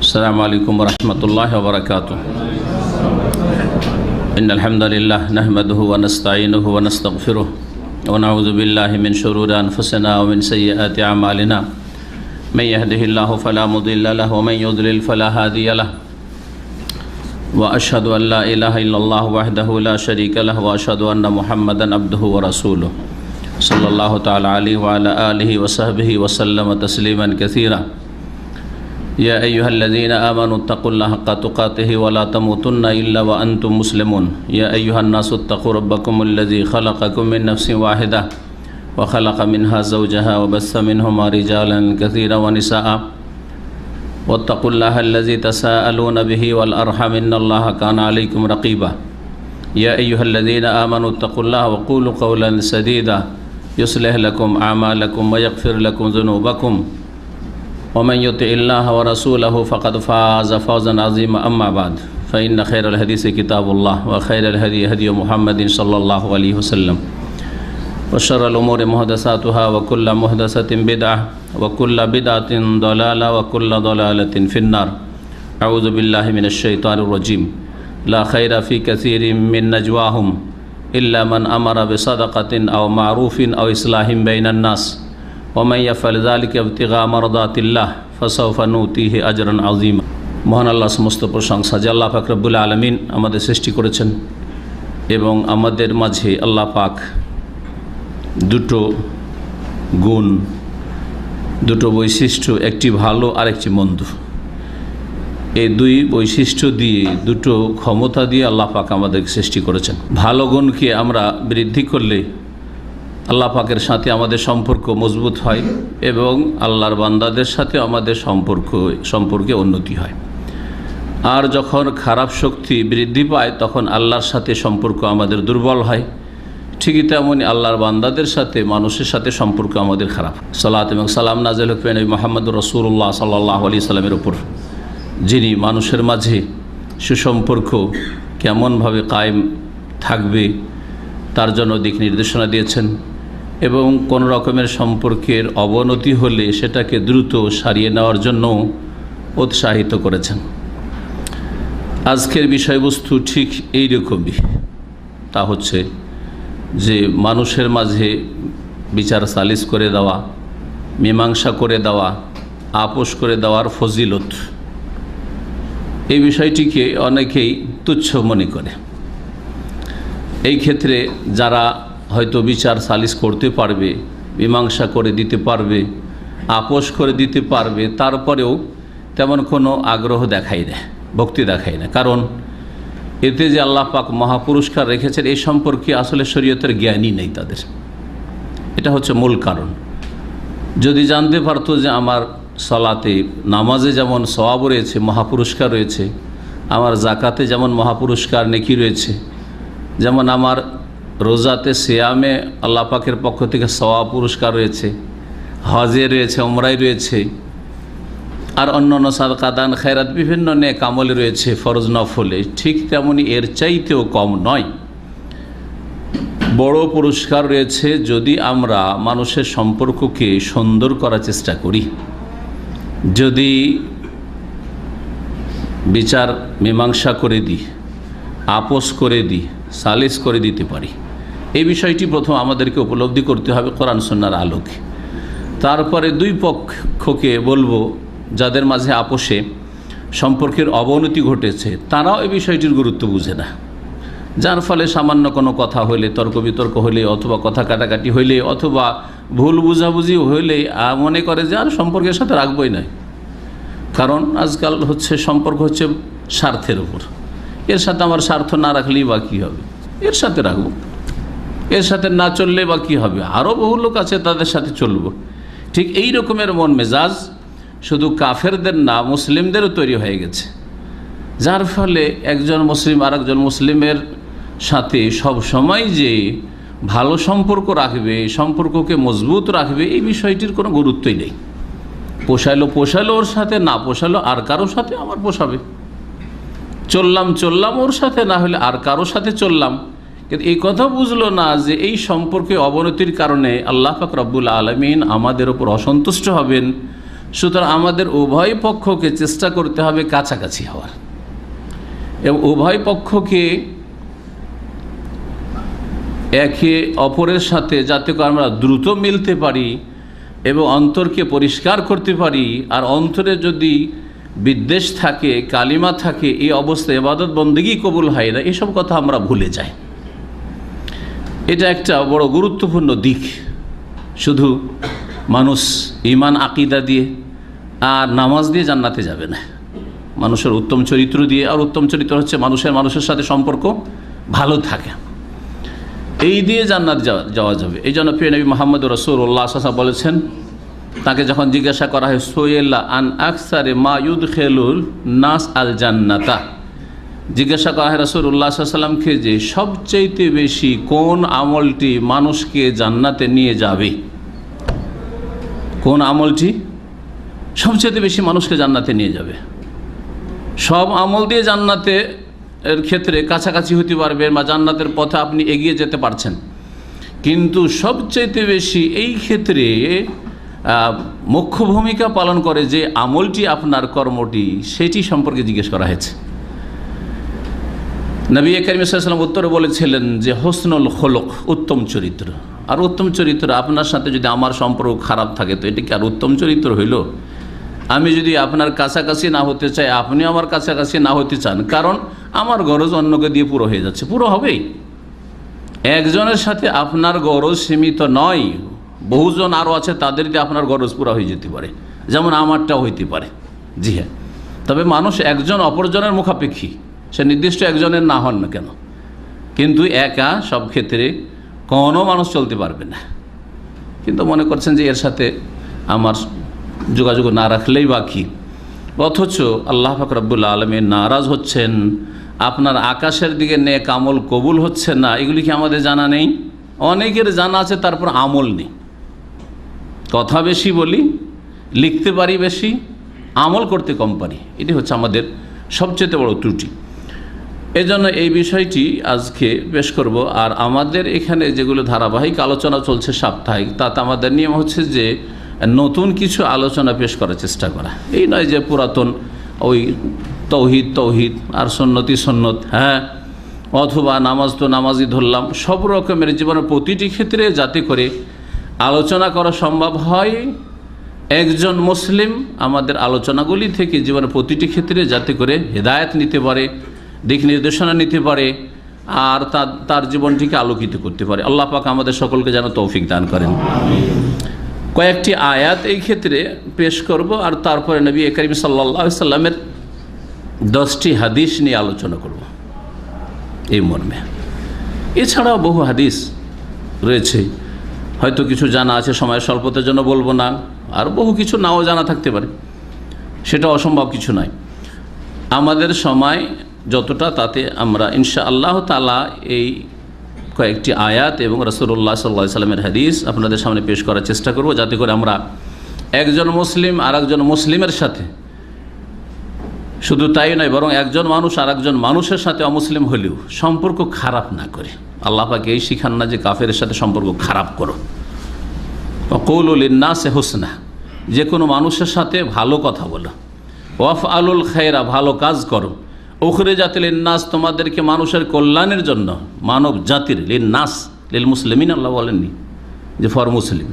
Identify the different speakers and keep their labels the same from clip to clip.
Speaker 1: السلام عليكم ورحمة الله وبركاته. إن الحمد لله نحمده ونستعينه ونستغفره ونعوذ بالله من شرور أنفسنا ومن سيئات أعمالنا. من يهده الله فلا مضل له ومن يضلل فلا هادي له. وأشهد أن لا إله إلا الله وحده لا شريك له وأشهد أن محمدا عبده ورسوله صلى الله تعالى عليه وعلى آله وصحبه وسلم تسليما كثيرا. يا أيها الذين آمنوا اتقوا الله حق تقاته ولا تموتن إلا وأنتم مسلمون. يا أيها الناس اتقوا ربكم الذي خلقكم من نفس واحدة وخلق منها زوجها وبث منهما رجالا كثيرا ونساء واتقوا الله الذي تساءلون به والأرحم إن الله كان عليكم رقيبا. يا أيها الذين آمنوا اتقوا الله وقولوا قولا سديدا يصلح لكم أعمالكم ويغفر لكم ذنوبكم ومن يطع الله ورسوله فقد فاز فوزا عظيما. أما بعد فإن خير الحديث كتاب الله وخير الهدي هدي محمد صلى الله عليه وسلم وشر الأمور محدثاتها وكل محدثة بدعة وكل بدعة ضلالة وكل ضلالة في النار. أعوذ بالله من الشيطان الرجيم. لا خير في كثير من نجواهم إلا من أمر بصدقة أو معروف أو إصلاح بين الناس ومن يفعل ذلك ابتغاء مرضات الله فسوف نؤتيه أجرا عظيما. মহান আল্লাহ সমস্ত প্রশংসা যে আল্লাহ পাক রব্বুল আলামিন আমাদের সৃষ্টি করেছেন এবং আমাদের মাঝে আল্লাহ পাক দুটো গুণ, দুটো বৈশিষ্ট্য, একটি ভালো আর একটি মন্দ, এই দুই বৈশিষ্ট্য দিয়ে, দুটো ক্ষমতা দিয়ে আল্লাহ পাক আমাদেরকে সৃষ্টি করেছেন। ভালো গুণকে আমরা বৃদ্ধি করলে আল্লাহ পাকের সাথে আমাদের সম্পর্ক মজবুত হয় এবং আল্লাহর বান্দাদের সাথে আমাদের সম্পর্কে উন্নতি হয়। আর যখন খারাপ শক্তি বৃদ্ধি পায় তখন আল্লাহর সাথে সম্পর্ক আমাদের দুর্বল হয়। ঠিকই তেমনই আল্লাহর বান্দাদের সাথে, মানুষের সাথে সম্পর্ক আমাদের খারাপ। সালাত এবং সালাম নাযিল হোক নবী মুহাম্মদ রাসূলুল্লাহ সাল্লাল্লাহু আলাইহি সাল্লামের উপর, যিনি মানুষের মাঝে সুসম্পর্ক কেমনভাবে কায়েম থাকবে তার জন্য দিক নির্দেশনা দিয়েছেন এবং কোন রকমের সম্পর্কের অবনতি হলে সেটাকে দ্রুত সারিয়ে নেওয়ার জন্য উৎসাহিত করেছেন। আজকের বিষয়বস্তু ঠিক এই রকমই, তা হচ্ছে যে মানুষের মাঝে বিচার সালিস করে দেওয়া, মীমাংসা করে দেওয়া, আপোষ করে দেওয়ার ফজিলত। এই বিষয়টিকে অনেকেই তুচ্ছ মনে করে। এই ক্ষেত্রে যারা হয়তো বিচার সালিস করতে পারবে, মীমাংসা করে দিতে পারবে, আপোষ করে দিতে পারবে, তারপরেও তেমন কোনো আগ্রহ দেখায় না, ভক্তি দেখায় না। কারণ এতে যে আল্লাহ পাক মহাপুরস্কার রেখেছেন এই সম্পর্কে আসলে শরীয়তের জ্ঞানই নেই তাদের। এটা হচ্ছে মূল কারণ। যদি জানতে পারতো যে আমার সালাতে, নামাজে যেমন সওয়াব রয়েছে, মহাপুরস্কার রয়েছে, আমার জাকাতে যেমন মহাপুরস্কার নেকি রয়েছে, যেমন আমার রোজাতে, সিয়ামে আল্লাহ পাকের পক্ষ থেকে সওয়াব পুরস্কার রয়েছে, হজে রয়েছে, উমরায় রয়েছে, আর অন্যান্য সাদকা, দান, খায়রাত, বিভিন্ন নেক আমলে রয়েছে, ফরজ নফলে, ঠিক তেমনি এর চাইতেও কম নয়, বড় পুরস্কার রয়েছে যদি আমরা মানুষের সম্পর্ককে সুন্দর করার চেষ্টা করি, যদি বিচার মীমাংসা করে দিই, আপোষ করে দিই, সালিস করে দিতে পারি। এই বিষয়টি প্রথম আমাদেরকে উপলব্ধি করতে হবে কোরআন সুন্নাহর আলোকে। তারপরে দুই পক্ষকে বলবো, যাদের মাঝে আপোষে সম্পর্কের অবনতি ঘটেছে তারাও এই বিষয়টির গুরুত্ব বুঝে না, যার ফলে সামান্য কোনো কথা হইলে, তর্ক বিতর্ক হইলে, অথবা কথা কাটাকাটি হইলে, অথবা ভুল বুঝাবুঝি হইলে মনে করে যে আর সম্পর্কের সাথে রাখবই না। কারণ আজকাল সম্পর্ক হচ্ছে স্বার্থের উপর। এর সাথে আমার স্বার্থ না রাখলেই বা কী হবে, এর সাথে রাখবো, এর সাথে না চললে বা কী হবে, আরও বহু লোক আছে তাদের সাথে চলবো। ঠিক এই রকমের মন মেজাজ শুধু কাফেরদের না, মুসলিমদেরও তৈরি হয়ে গেছে, যার ফলে একজন মুসলিম আর একজন মুসলিমের সাথে সব সময় যে ভালো সম্পর্ক রাখবে, সম্পর্ককে মজবুত রাখবে, এই বিষয়টির কোনো গুরুত্বই নেই। পোষাইলো ওর সাথে, না পোষাইলো আর কারোর সাথে আমার পোষাবে, চললাম ওর সাথে, না হলে আর কারোর সাথে চললাম। কিন্তু এই কথা বুঝলো না যে এই সম্পর্কে অবনতির কারণে আল্লাহ পাক রব্বুল আলামিন আমাদের ওপর অসন্তুষ্ট হবেন, সুতরাং আমাদের উভয় পক্ষকে চেষ্টা করতে হবে কাছাকাছি হওয়ার, এবং উভয় পক্ষকে একে অপরের সাথে যাতে করে আমরা দ্রুত মিলতে পারি এবং অন্তরকে পরিষ্কার করতে পারি। আর অন্তরে যদি বিদ্বেষ থাকে, কালিমা থাকে, এই অবস্থায় ইবাদত বন্দেগী কবুল হয় না, এসব কথা আমরা ভুলে যাই। এটা একটা বড় গুরুত্বপূর্ণ দিক। শুধু মানুষ ঈমান আকিদা দিয়ে আর নামাজ দিয়ে জান্নাতে যাবে না, মানুষের উত্তম চরিত্র দিয়ে। আর উত্তম চরিত্র হচ্ছে মানুষের সাথে সম্পর্ক ভালো থাকে, এই দিয়ে জান্নাত যাওয়া যাবে। এই জন্য প্রিয় নবী মুহাম্মদ রাসূলুল্লাহ সাল্লাল্লাহু আলাইহি ওয়াসাল্লাম বলেছেন, তাকে যখন জিজ্ঞাসা করা হয় সুয়েল্লা আন আকসারে মা ইউদখিলুল নাস আল জান্নাতা, জিজ্ঞাসা করা হয় রাসূলুল্লাহ সাল্লাল্লাহু আলাইহি ওয়াসাল্লামকে যে সবচেয়ে বেশি কোন আমলটি মানুষকে জান্নাতে নিয়ে যাবে, কোন আমলটি সবচেয়ে বেশি মানুষকে জান্নাতে নিয়ে যাবে। সব আমল দিয়ে জান্নাতে এর ক্ষেত্রে কাছাকাছি হতে পারবেন বা জান্নাতের পথে আপনি এগিয়ে যেতে পারছেন, কিন্তু সবচেয়ে বেশি এই ক্ষেত্রে মুখ্য ভূমিকা পালন করে যে আমলটি আপনার কর্মটি, সেটি সম্পর্কে জিজ্ঞেস করা হয়েছে। নবী করিম সাল্লাল্লাহু আলাইহি ওয়াসাল্লাম উত্তরে বলেছিলেন যে হোসনুল খুলুক, উত্তম চরিত্র। আর উত্তম চরিত্র, আপনার সাথে যদি আমার সম্পর্ক খারাপ থাকে তো এটা কি আর উত্তম চরিত্র হইল? আমি যদি আপনার কাছাকাছি না হতে চাই, আপনি আমার কাছাকাছি না হতে চান, কারণ আমার গরজ অন্যকে দিয়ে পুরো হয়ে যাচ্ছে, পুরো হবেই। একজনের সাথে আপনার গরজ সীমিত নয়, বহুজন আরও আছে, তাদের দিয়ে আপনার গরজ পুরো হয়ে যেতে পারে, যেমন আমারটাও হইতে পারে। জি হ্যাঁ, তবে মানুষ একজন অপরজনের মুখাপেক্ষী, সে নির্দিষ্ট একজনের না হন না কেন, কিন্তু একা সব ক্ষেত্রে কোনো মানুষ চলতে পারবে না। কিন্তু মনে করছেন যে এর সাথে আমার যোগাযোগ না রাখলেই বাকি, অথচ আল্লাহ পাক রব্বুল আলামিন নারাজ হচ্ছেন, আপনার আকাশের দিকে নেক আমল কবুল হচ্ছে না। এগুলি কি আমাদের জানা নেই? অনেকের জানা আছে, তারপর আমল নেই। কথা বেশি বলি, লিখতে পারি বেশি, আমল করতে কম পারি, এটি হচ্ছে আমাদের সবচেয়ে বড় ত্রুটি। এজন্য এই বিষয়টি আজকে পেশ করব। আর আমাদের এখানে যেগুলো ধারাবাহিক আলোচনা চলছে সাপ্তাহিক, তাতে আমাদের নিয়ম হচ্ছে যে নতুন কিছু আলোচনা পেশ করার চেষ্টা করা। এই নয় যে পুরাতন ওই তৌহিদ আর সুন্নতি সুন্নত, হ্যাঁ, অথবা নামাজ তো নামাজই ধরলাম। সব রকমের জীবনের প্রতিটি ক্ষেত্রে যাতে করে আলোচনা করা সম্ভব হয়, একজন মুসলিম আমাদের আলোচনাগুলি থেকে জীবনের প্রতিটি ক্ষেত্রে যাতে করে হেদায়েত নিতে পারে, দিক নির্দেশনা নিতে পারে, আর তার জীবনটিকে আলোকিত করতে পারে। আল্লাহ পাক আমাদের সকলকে যেন তৌফিক দান করেন। কয়েকটি আয়াত এই ক্ষেত্রে পেশ করব, আর তারপরে নবী করিম সাল্লাল্লাহু আলাইহি সাল্লামের 10টি হাদিস নিয়ে আলোচনা করব এই মর্মে। এছাড়াও বহু হাদিস রয়েছে, হয়তো কিছু জানা আছে, সময়ের স্বল্পতার জন্য বলবো না, আর বহু কিছু নাও জানা থাকতে পারে, সেটা অসম্ভব কিছু নয়। আমাদের সময় যতটা, তাতে আমরা ইনশাআল্লাহ তাআলা এই কয়েকটি আয়াত এবং রাসূলুল্লাহ সাল্লাল্লাহু আলাইহি সাল্লামের হাদিস আপনাদের সামনে পেশ করার চেষ্টা করব, যাতে করে আমরা একজন মুসলিম আর একজন মুসলিমের সাথে, শুধু তাই নয়, বরং একজন মানুষ আর একজন মানুষের সাথে অমুসলিম হলেও সম্পর্ক খারাপ না করে। আল্লাহ পাক এই শিখান না যে কাফেরের সাথে সম্পর্ক খারাপ করো। ওয়াকুলু লিন্নাসি হুসনা, যে কোনো মানুষের সাথে ভালো কথা বলো। ওয়াফআলুল খায়রা, ভালো কাজ করো। উখরিজাত লিন্নাস, তোমাদেরকে মানুষের কল্যাণের জন্য, মানব জাতির, লিন্নাস লিল মুসলিমিন, আল্লাহ বলেননি যে ফর মুসলিম,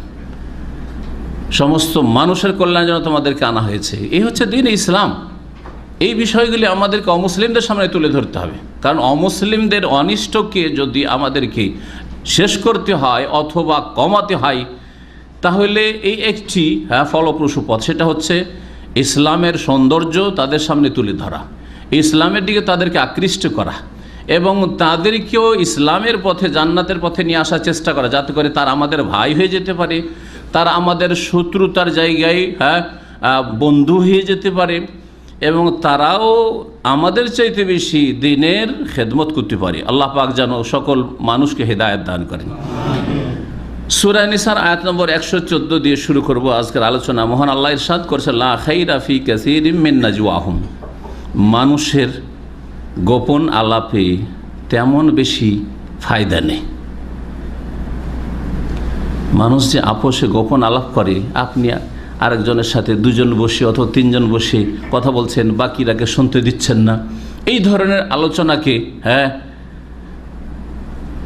Speaker 1: সমস্ত মানুষের কল্যাণের জন্য তোমাদেরকে আনা হয়েছে। এই হচ্ছে দ্বীন ইসলাম। এই বিষয়গুলি আমাদেরকে অমুসলিমদের সামনে তুলে ধরতে হবে, কারণ অমুসলিমদের অনিষ্টকে যদি আমাদেরকে শেষ করতে হয় অথবা কমাতে হয়, তাহলে এই একটি ফলপ্রসূ পথ, সেটা হচ্ছে ইসলামের সৌন্দর্য তাদের সামনে তুলে ধরা, ইসলামের দিকে তাদেরকে আকৃষ্ট করা, এবং তাদেরকেও ইসলামের পথে, জান্নাতের পথে নিয়ে আসার চেষ্টা করা, যাতে করে তারা আমাদের ভাই হয়ে যেতে পারে, তারা আমাদের শত্রুতার জায়গায় বন্ধু হয়ে যেতে পারে, এবং তারাও আমাদের চাইতে বেশি দ্বীনের খেদমত করতে পারে। আল্লাহ পাক যেন সকল মানুষকে হেদায়েত দান করেন। সূরা নিসার আয়াত নম্বর 114 দিয়ে শুরু করব আজকের আলোচনা। মহান আল্লাহ ইরশাদ করেছেন, লা খাইরা ফি কাসীরিম মিন নাজওয়াহুম, মানুষের গোপন আলাপে তেমন বেশি ফায়দা নেই। মানুষ যে আপোষে গোপন আলাপ করে, আরেকজনের সাথে দুজন বসে অথবা তিনজন বসে কথা বলছেন, বাকিরাকে শুনতে দিচ্ছেন না, এই ধরনের আলোচনাকে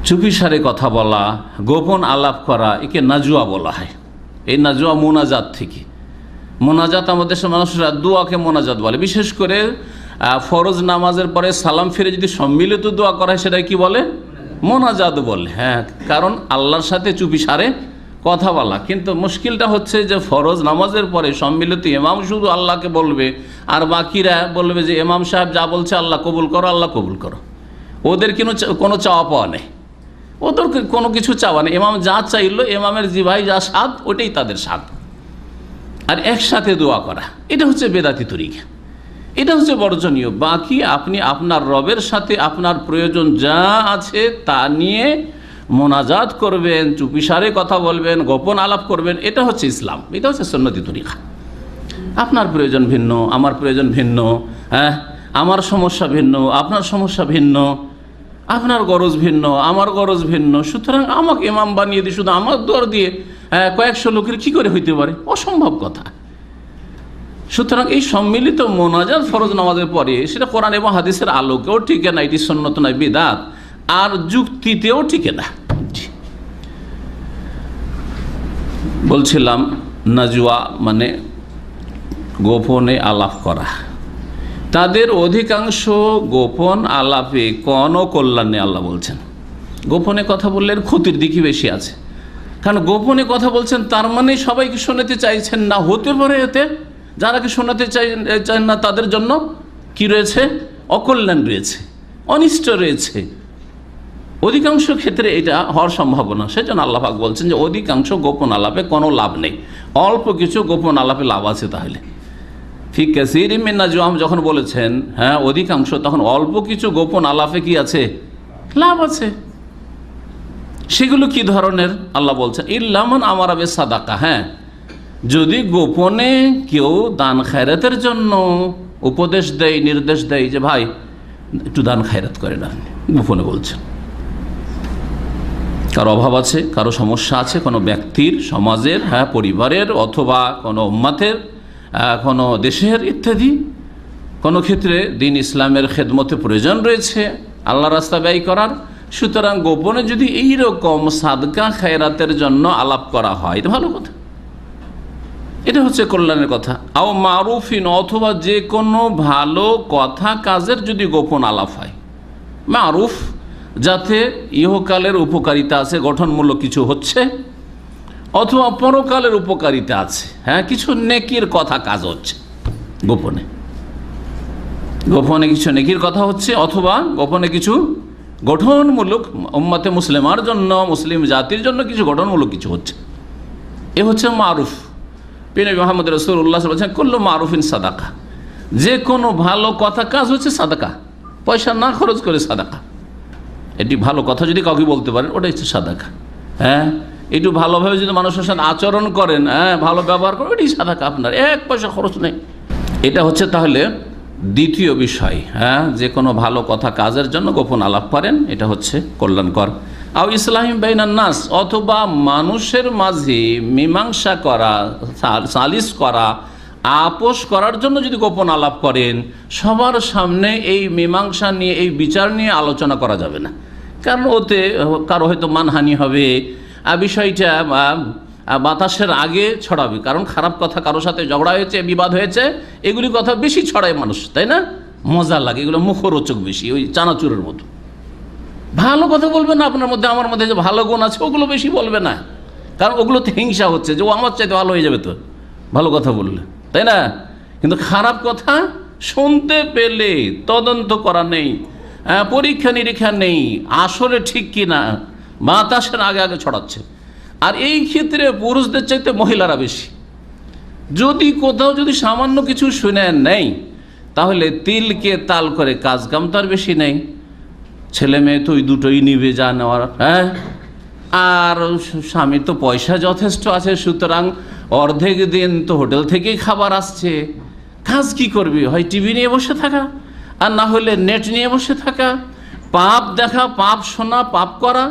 Speaker 1: চুপিসারে কথা বলা, গোপন আলাপ করা, একে নাজুয়া বলা হয়। এই নাজুয়া মোনাজাত থেকে। মোনাজাত আমাদের দেশের মানুষরা দোয়াকে মোনাজাত বলে। বিশেষ করে ফরজ নামাজের পরে সালাম ফিরে যদি সম্মিলিত দোয়া করা হয় সেটা কি বলে? মোনাজাত বলে। কারণ আল্লাহর সাথে চুপিসারে কথা বলা। কিন্তু মুশকিলটা হচ্ছে যে ফরজ নামাজের পরে সম্মিলিত ইমাম শুধু আল্লাহকে বলবে আর বাকিরা বলবে যে ইমাম সাহেব যা বলছে আল্লাহ কবুল করো, আল্লাহ কবুল করো। ওদের কোনো চাওয়া পাওয়া নেই, ওদের কোনো কিছু চাওয়া নেই। ইমাম যা চাইলো, ইমামের জিভাই যা স্বাদ ওটাই তাদের স্বাদ। আর একসাথে দোয়া করা, এটা হচ্ছে বেদাতি তরিকা, এটা হচ্ছে বর্জনীয়। বাকি আপনি আপনার রবের সাথে আপনার প্রয়োজন যা আছে তা নিয়ে মোনাজাত করবেন, চুপিসারে কথা বলবেন, গোপন আলাপ করবেন, এটা হচ্ছে ইসলাম, এটা হচ্ছে সুন্নতি তরিকা। আপনার প্রয়োজন ভিন্ন, আমার প্রয়োজন ভিন্ন, আমার সমস্যা ভিন্ন, আপনার সমস্যা ভিন্ন, আপনার গরজ ভিন্ন, আমার গরজ ভিন্ন। সুতরাং আমাকে ইমাম বানিয়ে দিয়ে শুধু আমার দোয়ার দিয়ে কয়েকশো লোকের কি করে হইতে পারে? অসম্ভব কথা। সুতরাং এই সম্মিলিত মোনাজাত ফরজ নামাজের পরে সেটা কোরআন এবং হাদিসের আলোকেও টিকে না, এটি সুন্নত নয়, বিদআত, আর যুক্তিতেও টিকে না। বলছিলাম নাজুয়া মানে গোপনে আলাপ করা। তাদের অধিকাংশ গোপন আলাপে কোনো কল্যাণ নেই। আল্লাহ বলছেন গোপনে কথা বললে ক্ষতির দিকই বেশি আছে। কারণ গোপনে কথা বলছেন তার মানে সবাইকে শোনাতে চাইছেন না। হতে পারে এতে যারা কি শোনাতে চান না তাদের জন্য কি রয়েছে? অকল্যাণ রয়েছে, অনিষ্ট রয়েছে। অধিকাংশ ক্ষেত্রে এটা হওয়ার সম্ভাবনা। সেজন্য আল্লাহ পাক বলছেন যে অধিকাংশ গোপন আলাপে কোনো লাভ নেই, অল্প কিছু গোপন আলাপে লাভ আছে। তাহলে ঠিক কাসীর মিন নাজওয়াহুম যখন বলেছেন অধিকাংশ, তখন অল্প কিছু গোপন আলাপে কি আছে? লাভ আছে। সেগুলো কি ধরনের? আল্লাহ বলছেন ইল্লা মান আমারা বিসাদাকা। যদি গোপনে কেউ দান খায়রাতের জন্য উপদেশ দেয়, নির্দেশ দেয় যে ভাই একটু দান খায়রাত করে না, গোপনে বলছেন। কারো অভাব আছে, কারো সমস্যা আছে, কোনো ব্যক্তির, সমাজের, পরিবারের, অথবা কোনো উম্মাতের, কোনো দেশের ইত্যাদি, কোনো ক্ষেত্রে দিন ইসলামের খেদমতে প্রয়োজন রয়েছে আল্লাহ রাস্তা ব্যয় করার। সুতরাং গোপনে যদি এইরকম সাদকা খায়রাতের জন্য আলাপ করা হয় এটা ভালো কথা, এটা হচ্ছে কল্যাণের কথা। আও মারুফিন, অথবা যে কোনো ভালো কথা কাজের যদি গোপন আলাপ হয়, মারুফ যাতে ইহকালের উপকারিতা আছে, গঠনমূলক কিছু হচ্ছে, অথবা পরকালের উপকারিতা আছে, কিছু নেকির কথা কাজ হচ্ছে গোপনে, গোপনে কিছু নেকির কথা হচ্ছে, অথবা গোপনে কিছু গঠনমূলক উম্মতে মুসলিমার জন্য, মুসলিম জাতির জন্য কিছু গঠনমূলক কিছু হচ্ছে, এ হচ্ছে মারুফ। নবী মুহাম্মদ রাসূলুল্লাহ বলেছেন কুল্লু মারুফিন সাদাকা, যে কোনো ভালো কথা কাজ হচ্ছে সাদাকা, পয়সা না খরচ করে সাদাকা। এটি ভালো কথা যদি কাউকে বলতে পারেন ওটা হচ্ছে সাদাকা। একটু ভালোভাবে যদি মানুষের সাথে আচরণ করেন, ভালো ব্যবহার করেন, এটাই সাদাকা, আপনার এক পয়সা খরচ নেই। এটা হচ্ছে তাহলে দ্বিতীয় বিষয়। যে কোনো ভালো কথা কাজের জন্য গোপন আলাপ করেন, এটা হচ্ছে কল্যাণকর। আও ইসলাহিম বাইনান নাস, অথবা মানুষের মাঝে মীমাংসা করা, সালিস করা, আপোষ করার জন্য যদি গোপন আলাপ করেন, সবার সামনে এই মীমাংসা নিয়ে, এই বিচার নিয়ে আলোচনা করা যাবে না। কারণ ওতে কারো হয়তো মানহানি হবে, বিষয়টা বাতাসের আগে ছড়াবে। কারণ খারাপ কথা, কারোর সাথে ঝগড়া হয়েছে, বিবাদ হয়েছে, এগুলি কথা বেশি ছড়ায় মানুষ, তাই না? মজা লাগে, এগুলো মুখরোচক বেশি, ওই চানাচুরের মতো। ভালো কথা বলবে না, আপনার মধ্যে আমার মধ্যে যে ভালো গুণ আছে ওগুলো বেশি বলবে না, কারণ ওগুলোতে হিংসা হচ্ছে যে ও আমার চাইতে ভালো হয়ে যাবে তো ভালো কথা বললে, তাই না? কিন্তু খারাপ কথা শুনতে পেলে তদন্ত করা নেই, পরীক্ষা নিরীক্ষা নেই, আসলে ঠিক কি না, বাতাসের আগে আগে ছড়াচ্ছে। আর এই ক্ষেত্রে পুরুষদের চাইতে মহিলারা বেশি। যদি কোথাও যদি সামান্য কিছু শুনে নেই, তাহলে তিলকে তাল করে কাজ কাম তার বেশি নেই। ছেলে মেয়ে তো ওই দুটোই নিবে যা নেওয়ার, আর স্বামীর তো পয়সা যথেষ্ট আছে, সুতরাং অর্ধেক দিন তো হোটেল থেকেই খাবার আসছে। কাজ কি করবি? হয় টিভি নিয়ে বসে থাকা, আর না হলে নেট নিয়ে বসে থাকা, পাপ দেখা, পাপ শোনা, পাপ করা,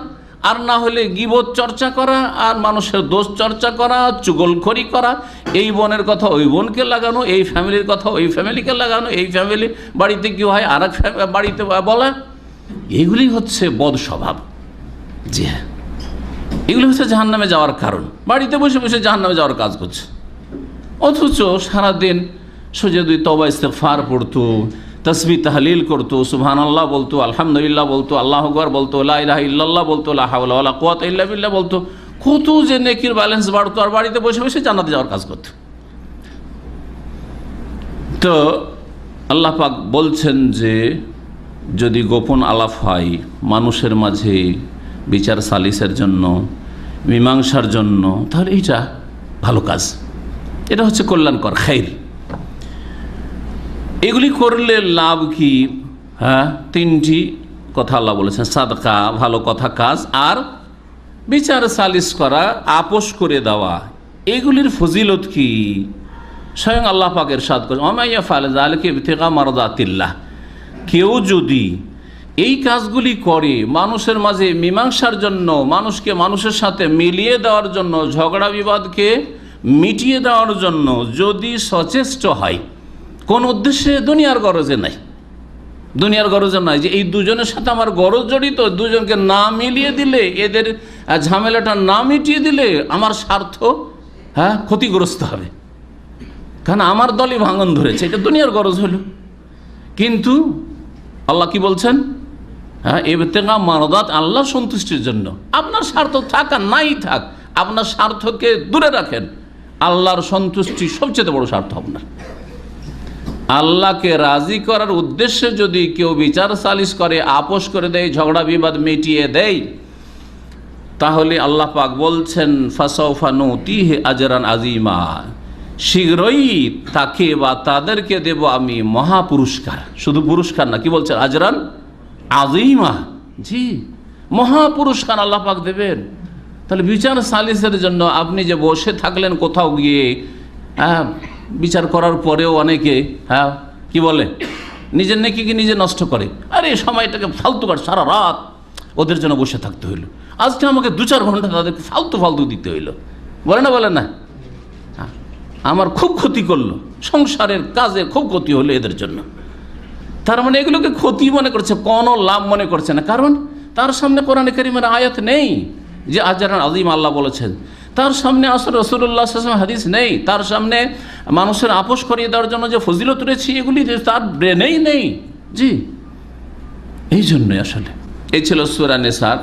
Speaker 1: আর না হলে গীবত চর্চা করা, আর মানুষের দোষ চর্চা করা, চুগলখড়ি করা, এই বোনের কথা ওই বোনকে লাগানো, এই ফ্যামিলির কথা ওই ফ্যামিলিকে লাগানো, এই ফ্যামিলি বাড়িতে কি হয় আর এক বাড়িতে বলা, এগুলি হচ্ছে বদ স্বভাব। জি হ্যাঁ, এগুলি হচ্ছে জাহান্নামে যাওয়ার কারণ। বাড়িতে বসে বসে জাহান্নামে যাওয়ার কাজ করছে, অথচ সারাদিন সোজা দুই তওবা ইস্তেগফার পড়তো, তাসবিহ তাহলিল করতো, সুবহানাল্লাহ বলতো, আলহামদুলিল্লাহ বলতো, আল্লাহু আকবার বলতো, লা ইলাহা ইল্লাল্লাহ বলতো, লা হাওলা ওয়ালা কুওয়াতা ইল্লা বিল্লাহ বলতো, কত যে নেকির ব্যালেন্স বাড়তো, আর বাড়িতে বসে বসে জান্নাতে যাওয়ার কাজ করতো। তো আল্লাহ পাক বলছেন যে যদি গোপন আলাপ হয় মানুষের মাঝে বিচার সালিসের জন্য, মীমাংসার জন্য, তাহলে এইটা ভালো কাজ, এটা হচ্ছে কল্যাণকর, খাইর। এগুলি করলে লাভ কি? হ্যাঁ, তিনটি কথা আল্লাহ বলেছেন, সাদকা ভালো কথা কাজ, আর বিচার সালিস করা, আপোষ করে দেওয়া, এগুলির ফজিলত কি? স্বয়ং আল্লাহ পাক ইরশাদ করেছেন, ওমাইয়া ফাল যালিকা ইবতিগা মারদাতিল্লাহ, কেউ যদি এই কাজগুলি করে মানুষের মাঝে মীমাংসার জন্য, মানুষকে মানুষের সাথে মিলিয়ে দেওয়ার জন্য, ঝগড়া বিবাদকে মিটিয়ে দেওয়ার জন্য যদি সচেষ্ট হয়, কোন উদ্দেশ্যে? দুনিয়ার গরজে নাই, দুনিয়ার গরজে নাই যে এই দুজনের সাথে আমার গরজ জড়িত, দুজনকে না মিলিয়ে দিলে, এদের ঝামেলাটা না মিটিয়ে দিলে আমার স্বার্থ ক্ষতিগ্রস্ত হবে, কারণ আমার দলই ভাঙন ধরেছে, এটা দুনিয়ার গরজ হলো। কিন্তু আল্লাহ কি বলছেন? ইবতিগা মারদাত, আল্লাহর সন্তুষ্টির জন্য। আপনার স্বার্থ থাক আর নাই থাক, আপনার স্বার্থকে দূরে রাখেন, আল্লাহর সন্তুষ্টি সবচেয়ে বড় স্বার্থ আপনার। আল্লাহকে রাজি করার উদ্দেশ্যে যদি কেউ বিচার সালিস করে, আপোষ করে দেয়, ঝগড়া বিবাদ মিটিয়ে দেয়, তাহলে আল্লাহ পাক বলছেন ফাসাউফা নুতিহি আজরান আজিমা, শীঘ্রই তাকে বা তাদেরকে দেব আমি মহা পুরস্কার। শুধু পুরস্কার না, কি বলছেন? আজরান আজিমা, জি মহা পুরস্কার আল্লাহ পাক দেবেন। তাহলে বিচার সালিসের জন্য আপনি যে বসে থাকলেন কোথাও গিয়ে, বিচার করার পরেও অনেকে কি বলে, নিজের নেকিকে নিজে নষ্ট করে, আরে সময়টাকে ফালতু কাট, সারা রাত ওদের জন্য বসে থাকতে হইলো, আজকে আমাকে 2-4 ঘন্টা তাদেরকে ফালতু ফালতু দিতে হইলো, বলে না আমার খুব ক্ষতি করলো, সংসারের কাজে খুব ক্ষতি হলো এদের জন্য। তার মানে এগুলোকে ক্ষতি মনে করছে, কোনো লাভ মনে করছে না, কারণ তার সামনে কোরআনে কারীমের আয়াত নেই যে আজরান আযীম আল্লাহ বলেছেন, তার সামনে আসলে রাসূলুল্লাহ সাল্লাল্লাহু আলাইহি ওয়াসাল্লাম হাদিস নেই, তার সামনে মানুষের আপোষ করিয়ে দেওয়ার জন্য যে ফজিলত রয়েছে এগুলি তার ব্রেনেই নেই। জি, এই জন্যই আসলে এই ছিল সূরা নিসার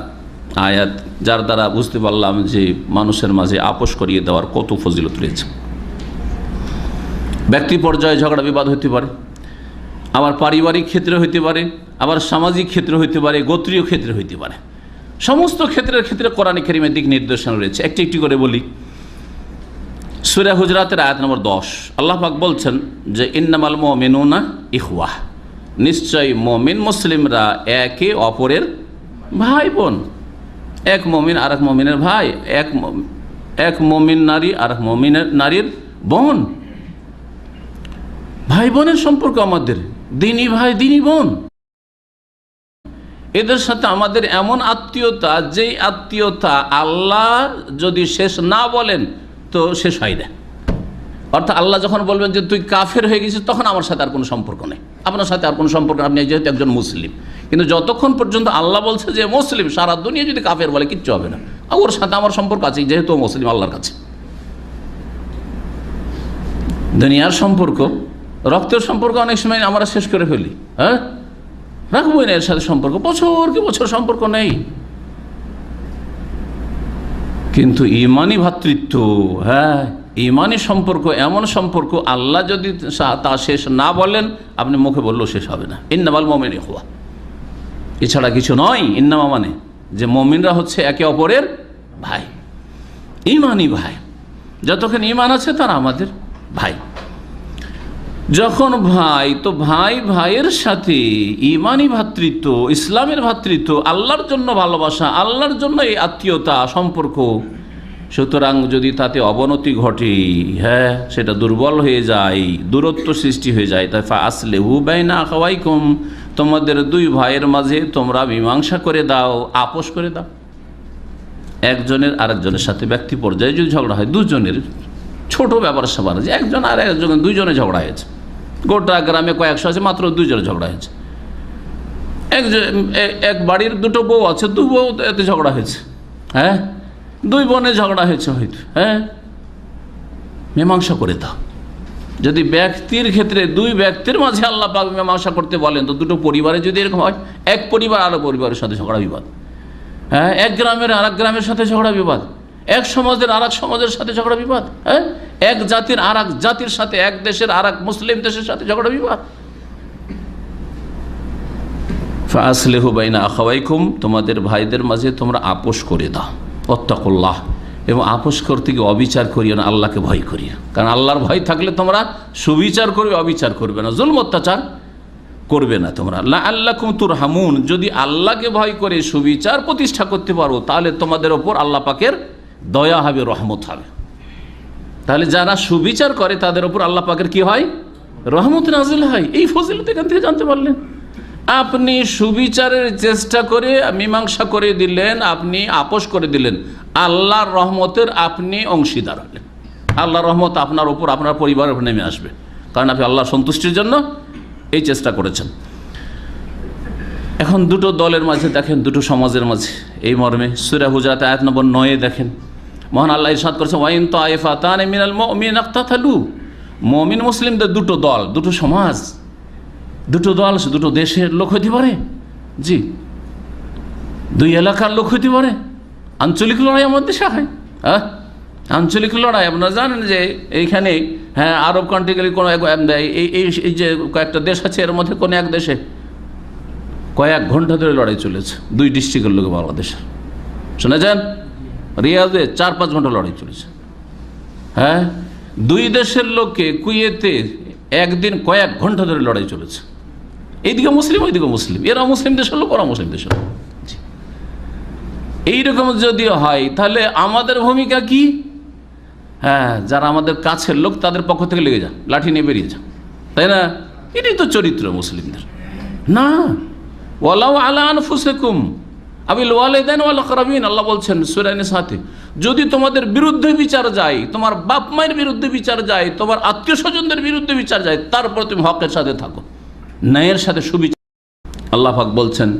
Speaker 1: আয়াত, যার দ্বারা বুঝতে পারলাম যে মানুষের মাঝে আপোষ করিয়ে দেওয়ার কত ফজিলত রয়েছে। ব্যক্তি পর্যায়ে ঝগড়া বিবাদ হতে পারে, আবার পারিবারিক ক্ষেত্রে হইতে পারে, আবার সামাজিক ক্ষেত্রে হইতে পারে, গোত্রীয় ক্ষেত্রে হইতে পারে, সমস্ত ক্ষেত্রে কোরআনে কারীমের দিক নির্দেশনা রয়েছে। একটি একটি করে বলি। সূরা হুজরাতের আয়াত নম্বর 10 আল্লাহ পাক বলছেন যে ইন্নামাল মুমিনুনা ইখওয়াহ, নিশ্চয় মুমিন মুসলিমরা একে অপরের ভাই বোন। এক মুমিন আর এক মুমিনের ভাই, এক মুমিন নারী আর এক মুমিনের নারীর বোন। ভাই বোনের সম্পর্ক আমাদের, দিনী ভাই দিনী বোন, এদের সাথে আমাদের এমন আত্মীয়তা, যেই আত্মীয়তা আল্লাহ যদি শেষ না বলেন তো শেষ হয় না। অর্থাৎ আল্লাহ যখন বলবেন যে তুই কাফের হয়ে গেছিস, তখন আমার সাথে আর কোনো সম্পর্ক নেই, আপনার সাথে আর কোনো সম্পর্ক নেই, আপনি যেহেতু একজন মুসলিম। কিন্তু যতক্ষণ পর্যন্ত আল্লাহ বলছে যে মুসলিম, সারা দুনিয়া যদি কাফের বলে কিচ্ছু হবে না, ওর সাথে আমার সম্পর্ক আছে, যেহেতু মুসলিম আল্লাহর কাছে। দুনিয়ার সম্পর্ক, রক্তের সম্পর্ক অনেক সময় আমরা শেষ করে ফেলি, রাখবোই না এর সাথে সম্পর্ক, বছর কি বছর সম্পর্ক নেই। কিন্তু ইমানি ভ্রাতৃত্ব, ইমানি সম্পর্ক এমন সম্পর্ক আল্লাহ যদি তা শেষ না বলেন, আপনি মুখে বললেও শেষ হবে না। ইন্নামাল মুমিনুনা ইখওয়াহ, এছাড়া কিছু নয়। ইন্নামা মানে যে মুমিনরা হচ্ছে একে অপরের ভাই, ইমানি ভাই। যতক্ষণ ইমান আছে তারা আমাদের ভাই। যখন ভাই, তো ভাই ভাইয়ের সাথে ইমানি ভ্রাতৃত্ব, ইসলামের ভ্রাতৃত্ব, আল্লাহর জন্য ভালোবাসা, আল্লাহর জন্য এই আত্মীয়তা সম্পর্ক। সুতরাং যদি তাতে অবনতি ঘটে, সেটা দুর্বল হয়ে যায়, দূরত্ব সৃষ্টি হয়ে যায়, তাই ফাসলিহু বাইনা আখাওয়াইকুম, তোমাদের দুই ভাইয়ের মাঝে তোমরা মীমাংসা করে দাও, আপোষ করে দাও। একজনের আরেকজনের সাথে ব্যক্তি পর্যায়ে যদি ঝগড়া হয়, দুজনের ছোট ব্যাপার স্যাপার, যে একজন আর একজন দুইজনে ঝগড়া হয়েছে, গোটা গ্রামে কয়েকশো আছে, মাত্র দুইজনে ঝগড়া হয়েছে। এক বাড়ির দুটো বউ আছে, দু বউ এতে ঝগড়া হয়েছে, হ্যাঁ, দুই বোনে ঝগড়া হয়েছে হয়তো, হ্যাঁ, মীমাংসা করে দাও। যদি ব্যক্তির ক্ষেত্রে দুই ব্যক্তির মাঝে আল্লাহ পাক মীমাংসা করতে বলেন, তো দুটো পরিবারে যদি এরকম হয়, এক পরিবার আরো পরিবারের সাথে ঝগড়া বিবাদ, হ্যাঁ, এক গ্রামের আর এক গ্রামের সাথে ঝগড়া বিবাদ, এক সমাজের আর এক সমাজের সাথে ঝগড়া বিবাদ, হ্যাঁ, এক জাতির আর এক জাতির সাথে, এক দেশের আর এক মুসলিম দেশের সাথে ঝগড়া বিবাদ। ফাসলিহু বাইনা আখাওয়াইকুম, তোমাদের ভাইদের মাঝে তোমরা আপোষ করে দাও। ওয়াত্তাকুল্লাহ, এবং আপোষ করতে গিয়ে অবিচার করিও না, আল্লাহকে ভয় করিও। কারণ আল্লাহর ভয় থাকলে তোমরা সুবিচার করবে, অবিচার করবে না, জুলম অত্যাচার করবে না তোমরা। লাআল্লাকুম তুরহামুন, যদি আল্লাহকে ভয় করে সুবিচার প্রতিষ্ঠা করতে পারো, তাহলে তোমাদের ওপর আল্লাহ পাকের দয়া হবে, রহমত হবে। তাহলে যারা সুবিচার করে তাদের ওপর আল্লাহ পাকের কি হয়? রহমত নাজিল হয়। এই ফজিলত এখান থেকে জানতে পারলেন। আপনি সুবিচারের চেষ্টা করে মীমাংসা করে দিলেন, আপনি আপোষ করে দিলেন, আল্লাহর রহমতের আপনি অংশীদার হলেন। আল্লাহর রহমত আপনার ওপর, আপনার পরিবারের উপর নেমে আসবে, কারণ আপনি আল্লাহর সন্তুষ্টির জন্য এই চেষ্টা করেছেন। এখন দুটো দলের মাঝে দেখেন, দুটো সমাজের মাঝে এই মর্মে সূরা হুজরাত আয়াত নম্বর 9 দেখেন, মহান আল্লাহ ইরশাদ করেছেন, ওয়াইন তাইফাতানি মিনাল মুমিনিনা ইকতাতালু, মুমিন মুসলিমদের দুটো দল, দুটো সমাজ, দুটো দল, দুটো দেশের লোক হইতে পারে, জি, দুই এলাকার লোক হইতে পারে। আঞ্চলিক লড়াই আমাদের দেশে হয়, হ্যাঁ, আঞ্চলিক লড়াই আপনারা জানেন যে এইখানে, হ্যাঁ, আরব কান্ট্রিগুলি কোনো এই যে কয়েকটা দেশ আছে, এর মধ্যে কোনো এক দেশে কয়েক ঘন্টা ধরে লড়াই চলেছে, দুই ডিস্ট্রিক্টের লোক বাংলাদেশের, শুনে যান, রিয়াদে 4-5 ঘন্টা লড়াই চলেছে, হ্যাঁ, দুই দেশের লোককে কুয়েতে একদিন কয়েক ঘন্টা ধরে লড়াই চলেছে। এইদিকে মুসলিম, ওইদিকে মুসলিম, এরা মুসলিম দেশের লোক, ওরা মুসলিম দেশের লোক। এইরকম যদি হয় তাহলে আমাদের ভূমিকা কি? হ্যাঁ, যারা আমাদের কাছের লোক তাদের পক্ষ থেকে লেগে যা, লাঠি নিয়ে বেরিয়ে যা, তাই না? এটাই তো চরিত্র মুসলিমদের। না, ওয়ালাউ আলা আনফুসিকুম আবিল ওয়ালিদাইন ওয়াল আকরাবিন, আল্লাহ বলছেন সূরা নিসাতে, যদি তোমাদের বিরুদ্ধে বিচার যায়, তোমার বাপ মায়ের বিরুদ্ধে বিচার যায়, তোমার আত্মীয় স্বজনদের বিরুদ্ধে বিচার যায়, তারপর তুমি হকের সাথে থাকো, ন্যায়ের সাথে সুবিচার। আল্লাহ পাক বলছেন,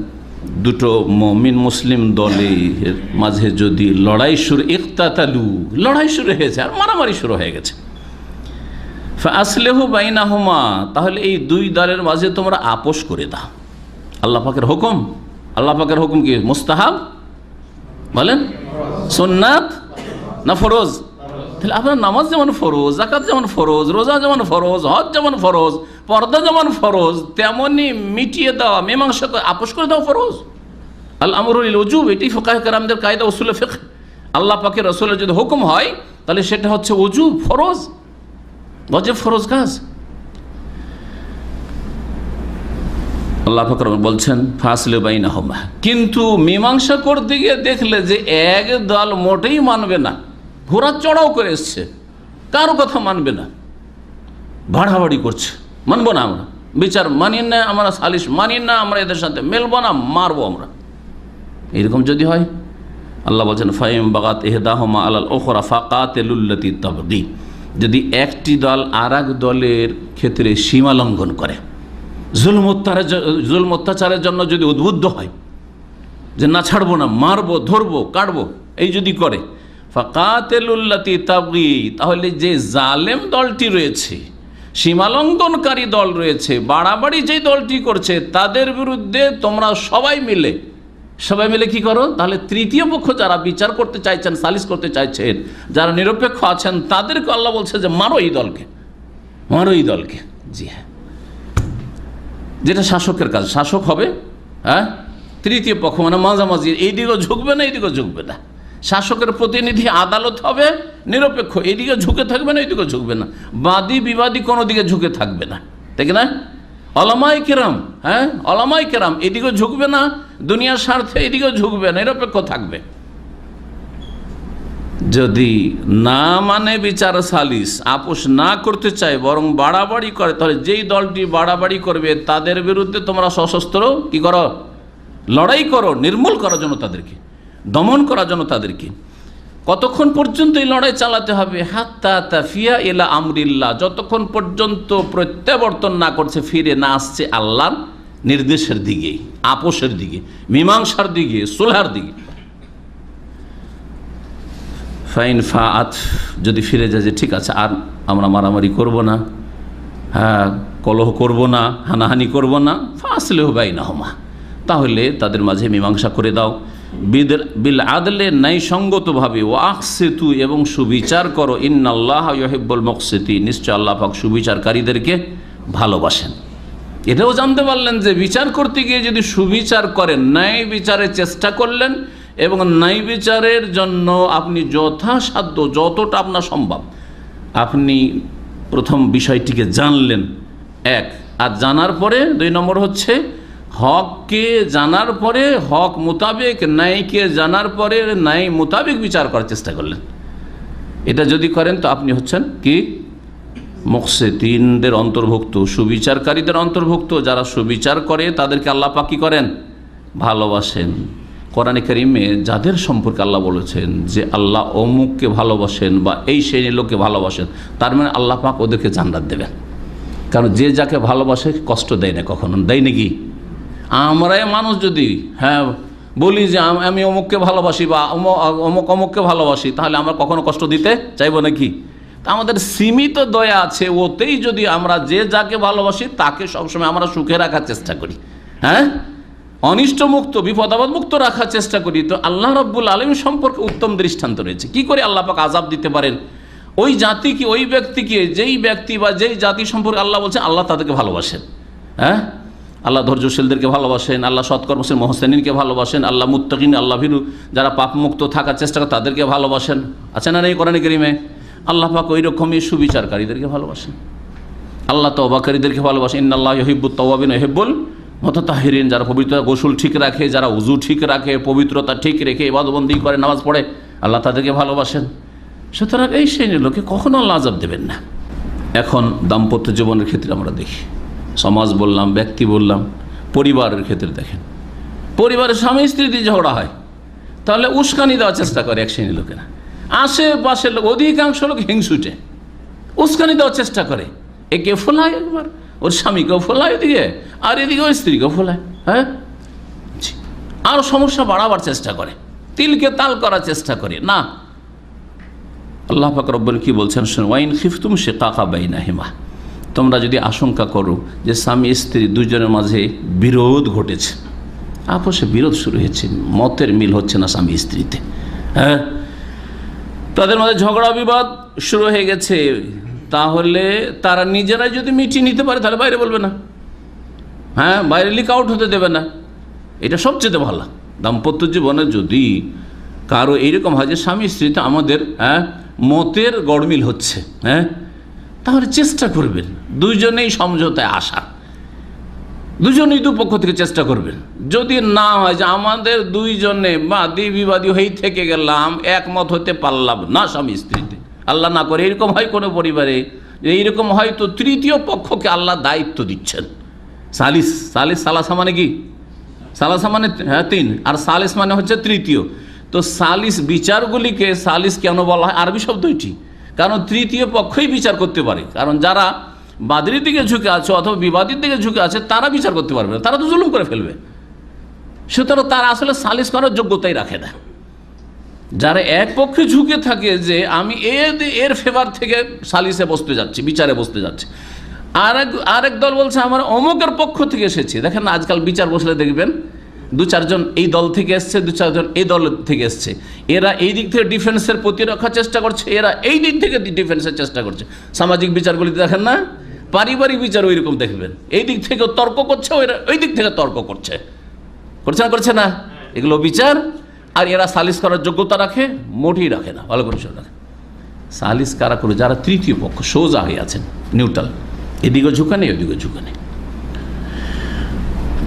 Speaker 1: দুটো মুমিন মুসলিম দলের মাঝে যদি লড়াই শুরু, ইকতাতালু, লড়াই শুরু হয়েছে আর মারামারি শুরু হয়ে গেছে, ফাসলিহু বাইনাহুমা, তাহলে এই দুই দলের মাঝে তোমরা আপোষ করে দাও। আল্লাহ পাকের হুকুম, আল্লাহ পাকের হুকুম কি? মুস্তাহাব বলেন, সুন্নাত না ফরজ? তাহলে আপনার নামাজ যেমন ফরজ, যাকাত যেমন ফরজ, রোজা যেমন ফরজ, হজ যেমন ফরজ, পর্দা যেমন ফরজ, তেমনি মিটিয়ে দেওয়া, মীমাংসা করে আপোষ করে দেওয়া ফরজ। আল আমরুল লিল উজুব, এটি ফুকাহে কেরামদের কায়দা, উসুলে ফিকহ। আল্লাহ পাকের রাসূলের যদি হুকুম হয় তাহলে সেটা হচ্ছে উজুব, ফরজ, ওয়াজিব, ফরজ কাজ। আল্লাহ পাক বলছেন ফাসলিহু বাইনাহুমা, কিন্তু মীমাংসা করতে গিয়ে দেখলে যে এক দল মোটেই মানবে না, ঘোড়া চড়াও করে এসছে, কারো কথা মানবে না, বাড়াবাড়ি করছে, মানবো না আমরা, বিচার মানি না আমরা, সালিশ মানি না আমরা, এদের সাথে মেলবো না, মারবো আমরা, এরকম যদি হয়, আল্লাহ বলছেন ফাইম বাগাত ইহদাহুমা আলাল উখরা ফাকাতিলুল্লাতী তাবগী, যদি একটি দল আর এক দলের ক্ষেত্রে সীমা লঙ্ঘন করে, জুলম অত্যাচারের জন্য যদি উদ্বুদ্ধ হয়, যে না ছাড়বো না, মারবো, ধরবো, কাটবো, এই যদি করে, ফাকাতিলুল্লাতী তাবগী, তাহলে যে জালেম দলটি রয়েছে, সীমালঙ্ঘনকারী দল রয়েছে, বাড়াবাড়ি যেই দলটি করছে, তাদের বিরুদ্ধে তোমরা সবাই মিলে কি করো? তাহলে তৃতীয় পক্ষ যারা বিচার করতে চাইছেন, সালিশ করতে চাইছেন, যারা নিরপেক্ষ আছেন, তাদেরকে আল্লাহ বলছে যে মারো এই দলকে, মারো এই দলকে। জি হ্যাঁ, যেটা শাসকের কাজ, শাসক হবে, হ্যাঁ, তৃতীয় পক্ষ মানে মাঝামাঝি, এইদিকেও ঝুঁকবে না, এইদিকেও ঝুঁকবে না, শাসকের প্রতিনিধি আদালত হবে নিরপেক্ষ, এইদিকে ঝুঁকে থাকবে না, এইদিকে ঝুঁকবে না, বাদী বিবাদী কোনো দিকে ঝুঁকে থাকবে না, ঠিক না? ওলামায়ে কেরাম, হ্যাঁ, ওলামায়ে কেরাম এদিকেও ঝুঁকবে না, দুনিয়ার স্বার্থে এদিকেও ঝুঁকবে না, নিরপেক্ষ থাকবে। যদি না মানে বিচার সালিস, আপোষ না করতে চায়, বরং বাড়াবাড়ি করে, তাহলে যেই দলটি বাড়াবাড়ি করবে তাদের বিরুদ্ধে তোমরা সশস্ত্র কি করো? লড়াই করো, নির্মূল করার জন্য তাদেরকে। দমন করার জন্য তাদেরকে। কতক্ষণ পর্যন্ত এই লড়াই চালাতে হবে? হাত্তা তাফিয়া ইলা আমরিল্লাহ, যতক্ষণ পর্যন্ত প্রত্যাবর্তন না করছে, ফিরে না আসছে আল্লাহর নির্দেশের দিকে, আপোষের দিকে, মীমাংসার দিকে, সুলহার দিকে। ফাইন ফাআত, যদি ফিরে যায় যে ঠিক আছে আর আমরা মারামারি করব না, হ্যাঁ কলহ করব না, হানাহানি করব না, ফাসলিহু বাইনাহুমা, তাহলে তাদের মাঝে মীমাংসা করে দাও। বিল আদলে ন্যায়সঙ্গতভাবে, ও আকসিতু, এবং সুবিচার করো। ইন্নাল্লাহ ইউহিব্বুল মুকসিতিন, নিশ্চয় আল্লাহ পাক সুবিচারকারীদেরকে ভালোবাসেন। এটাও জানতে পারলেন যে বিচার করতে গিয়ে যদি সুবিচার করেন, ন্যায় বিচারের চেষ্টা করলেন এবং ন্যায় বিচারের জন্য আপনি যথাসাধ্য যতটা আপনার সম্ভব আপনি প্রথম বিষয়টিকে জানলেন, এক। আর জানার পরে 2 নম্বর হচ্ছে হককে জানার পরে হক মোতাবেক, ন্যায়কে জানার পরে ন্যায় মোতাবেক বিচার করার চেষ্টা করলেন। এটা যদি করেন তো আপনি হচ্ছেন কি? মুকসিতিনদের অন্তর্ভুক্ত, সুবিচারকারীদের অন্তর্ভুক্ত। যারা সুবিচার করে তাদেরকে আল্লাহ পাক কি করেন? ভালোবাসেন। কোরআনে কারিমে যাদের সম্পর্কে আল্লাহ বলেছেন যে আল্লাহ অমুককে ভালোবাসেন বা এই শ্রেণীর লোককে ভালোবাসেন, তার মানে আল্লাহ পাক ওদেরকে জান্নাত দেবেন। কারণ যে যাকে ভালোবাসে কষ্ট দেয় না, কখনো দেয় নাকি? আমরাই মানুষ যদি বলি যে আমি অমুককে ভালোবাসি বা অমুককে ভালোবাসি, তাহলে আমরা কখনো কষ্ট দিতে চাইবো নাকি? তা আমাদের সীমিত দয়া আছে, ওতেই যদি আমরা যে যাকে ভালোবাসি তাকে সবসময় আমরা সুখে রাখার চেষ্টা করি, অনিষ্ট মুক্ত, বিপদাবাদ মুক্ত রাখার চেষ্টা করি। তো আল্লাহ রাব্বুল আলামিন সম্পর্কে উত্তম দৃষ্টান্ত রয়েছে। কি করে আল্লাহ পাক আযাব দিতে পারেন ওই জাতিকে, ওই ব্যক্তিকে, যেই ব্যক্তি বা যেই জাতি সম্পর্কে আল্লাহ বলছেন আল্লাহ তাদেরকে ভালোবাসেন। আল্লাহ ধৈর্যশীলদেরকে ভালোবাসেন, আল্লাহ সৎকর্মশীল মুহসিনিনকে ভালোবাসেন, আল্লাহ মুত্তাকিন, আল্লাহ ভীরু যারা পাপমুক্ত থাকার চেষ্টা করে তাদেরকে ভালোবাসেন। আছে না এই কোরআনে কারিমে? আল্লাহ পাক ওই রকমই সুবিচারকারীদেরকে ভালোবাসেন, আল্লাহ তওবাকারীদেরকে ভালোবাসেন। ইন্নাল্লাহ ইউহিব্বুত তাওয়াবিন ওয়া ইউহিব্বুল মুতাতাহহিরিন, যারা পবিত্রতা, গোসল ঠিক রাখে, যারা উযু ঠিক রাখে, পবিত্রতা ঠিক রেখে ইবাদতবন্দি করে, নামাজ পড়ে, আল্লাহ তাদেরকে ভালোবাসেন। সুতরাং এই শ্রেণীর লোকে কখনো আল্লাহ আযাব দেবেন না। এখন দাম্পত্য জীবনের ক্ষেত্রে আমরা দেখি, সমাজ বললাম, ব্যক্তি বললাম, পরিবারের ক্ষেত্রে দেখেন, পরিবারের স্বামী স্ত্রী দিয়ে ঝগড়া হয়, তাহলে উস্কানি দেওয়ার চেষ্টা করে এক শ্রেণীর লোকেরা। আশেপাশের লোক, অধিকাংশ লোক হিংসুটে, উস্কানি দেওয়ার চেষ্টা করে। একে ফোলায়, একবার ওর স্বামীকেও ফোলায় এদিকে, আর এদিকে ওর স্ত্রীকেও ফোলায়, আর সমস্যা বাড়াবার চেষ্টা করে, তিলকে তাল করার চেষ্টা করে না। আল্লাহ পাক রব্বুল কি বলছেন? ওয়াইন খিফতুম শিকাকা বাইনাহিমা, তোমরা যদি আশঙ্কা করো যে স্বামী স্ত্রী দুজনের মাঝে বিরোধ ঘটেছে, আপোষে বিরোধ শুরু হয়েছে, মতের মিল হচ্ছে না স্বামী স্ত্রীতে, তাদের মধ্যে ঝগড়া বিবাদ শুরু হয়ে গেছে, তাহলে তারা নিজেরাই যদি মিটিয়ে নিতে পারে তাহলে বাইরে বলবে না, বাইরে লিক আউট হতে দেবে না। এটা সবচেয়ে ভালো। দাম্পত্য জীবনে যদি কারো এইরকম হয় যে স্বামী স্ত্রীতে আমাদের মতের গড়মিল হচ্ছে, তাহলে চেষ্টা করবেন দুইজনেই সমঝোতায় আসার, দুজনেই দুপক্ষ থেকে চেষ্টা করবেন। যদি না হয় যে আমাদের দুইজনে বাদী বিবাদী হয়ে থেকে গেলাম, একমত হতে পারলাম না স্বামী স্ত্রীতে, আল্লাহ না করে এরকম হয় কোনো পরিবারে, এইরকম হয়তো তৃতীয় পক্ষকে আল্লাহ দায়িত্ব দিচ্ছেন। সালিস, সালাসা মানে কি? সালাসা মানে 3, আর সালিস মানে হচ্ছে তৃতীয়। তো সালিস বিচারগুলিকে সালিস কেন বলা হয়? আরবি শব্দ এটি, কারণ তৃতীয় পক্ষই বিচার করতে পারে। কারণ যারা বাদীর দিকে ঝুঁকে আছে অথবা বিবাদীর দিকে ঝুঁকে আছে তারা বিচার করতে পারবে না, তারা তো জুলুম করে ফেলবে। সুতরাং তারা আসলে সালিস করার যোগ্যতাই রাখে না। যারা এক পক্ষে ঝুঁকে থাকে যে আমি এর ফেভার থেকে সালিসে বসতে যাচ্ছি, বিচারে বসতে যাচ্ছি, আরেক দল বলছে আমার অমুকের পক্ষ থেকে এসেছে। দেখেন না আজকাল বিচার বসলে দেখবেন 2-4 জন এই দল থেকে এসছে, 2-4 জন এই দল থেকে এসছে, এরা এই দিক থেকে ডিফেন্সের প্রতিরক্ষার চেষ্টা করছে, এরা এই দিক থেকে ডিফেন্সের চেষ্টা করছে। সামাজিক বিচারগুলিতে দেখেন না, পারিবারিক বিচার ওই রকম দেখবেন, এই দিক থেকে তর্ক করছে, ওই দিক থেকে তর্ক করছে, করছে না এগুলো বিচার। আর এরা সালিস করার যোগ্যতা রাখে? মোটেই রাখে না। ভালো করে রাখে। সালিস কারা করে? যারা তৃতীয় পক্ষ, সোজা হয়ে আছেন, নিউট্রাল, এদিকে ঝুঁকা নেই ওদিকে ঝুঁকা নেই।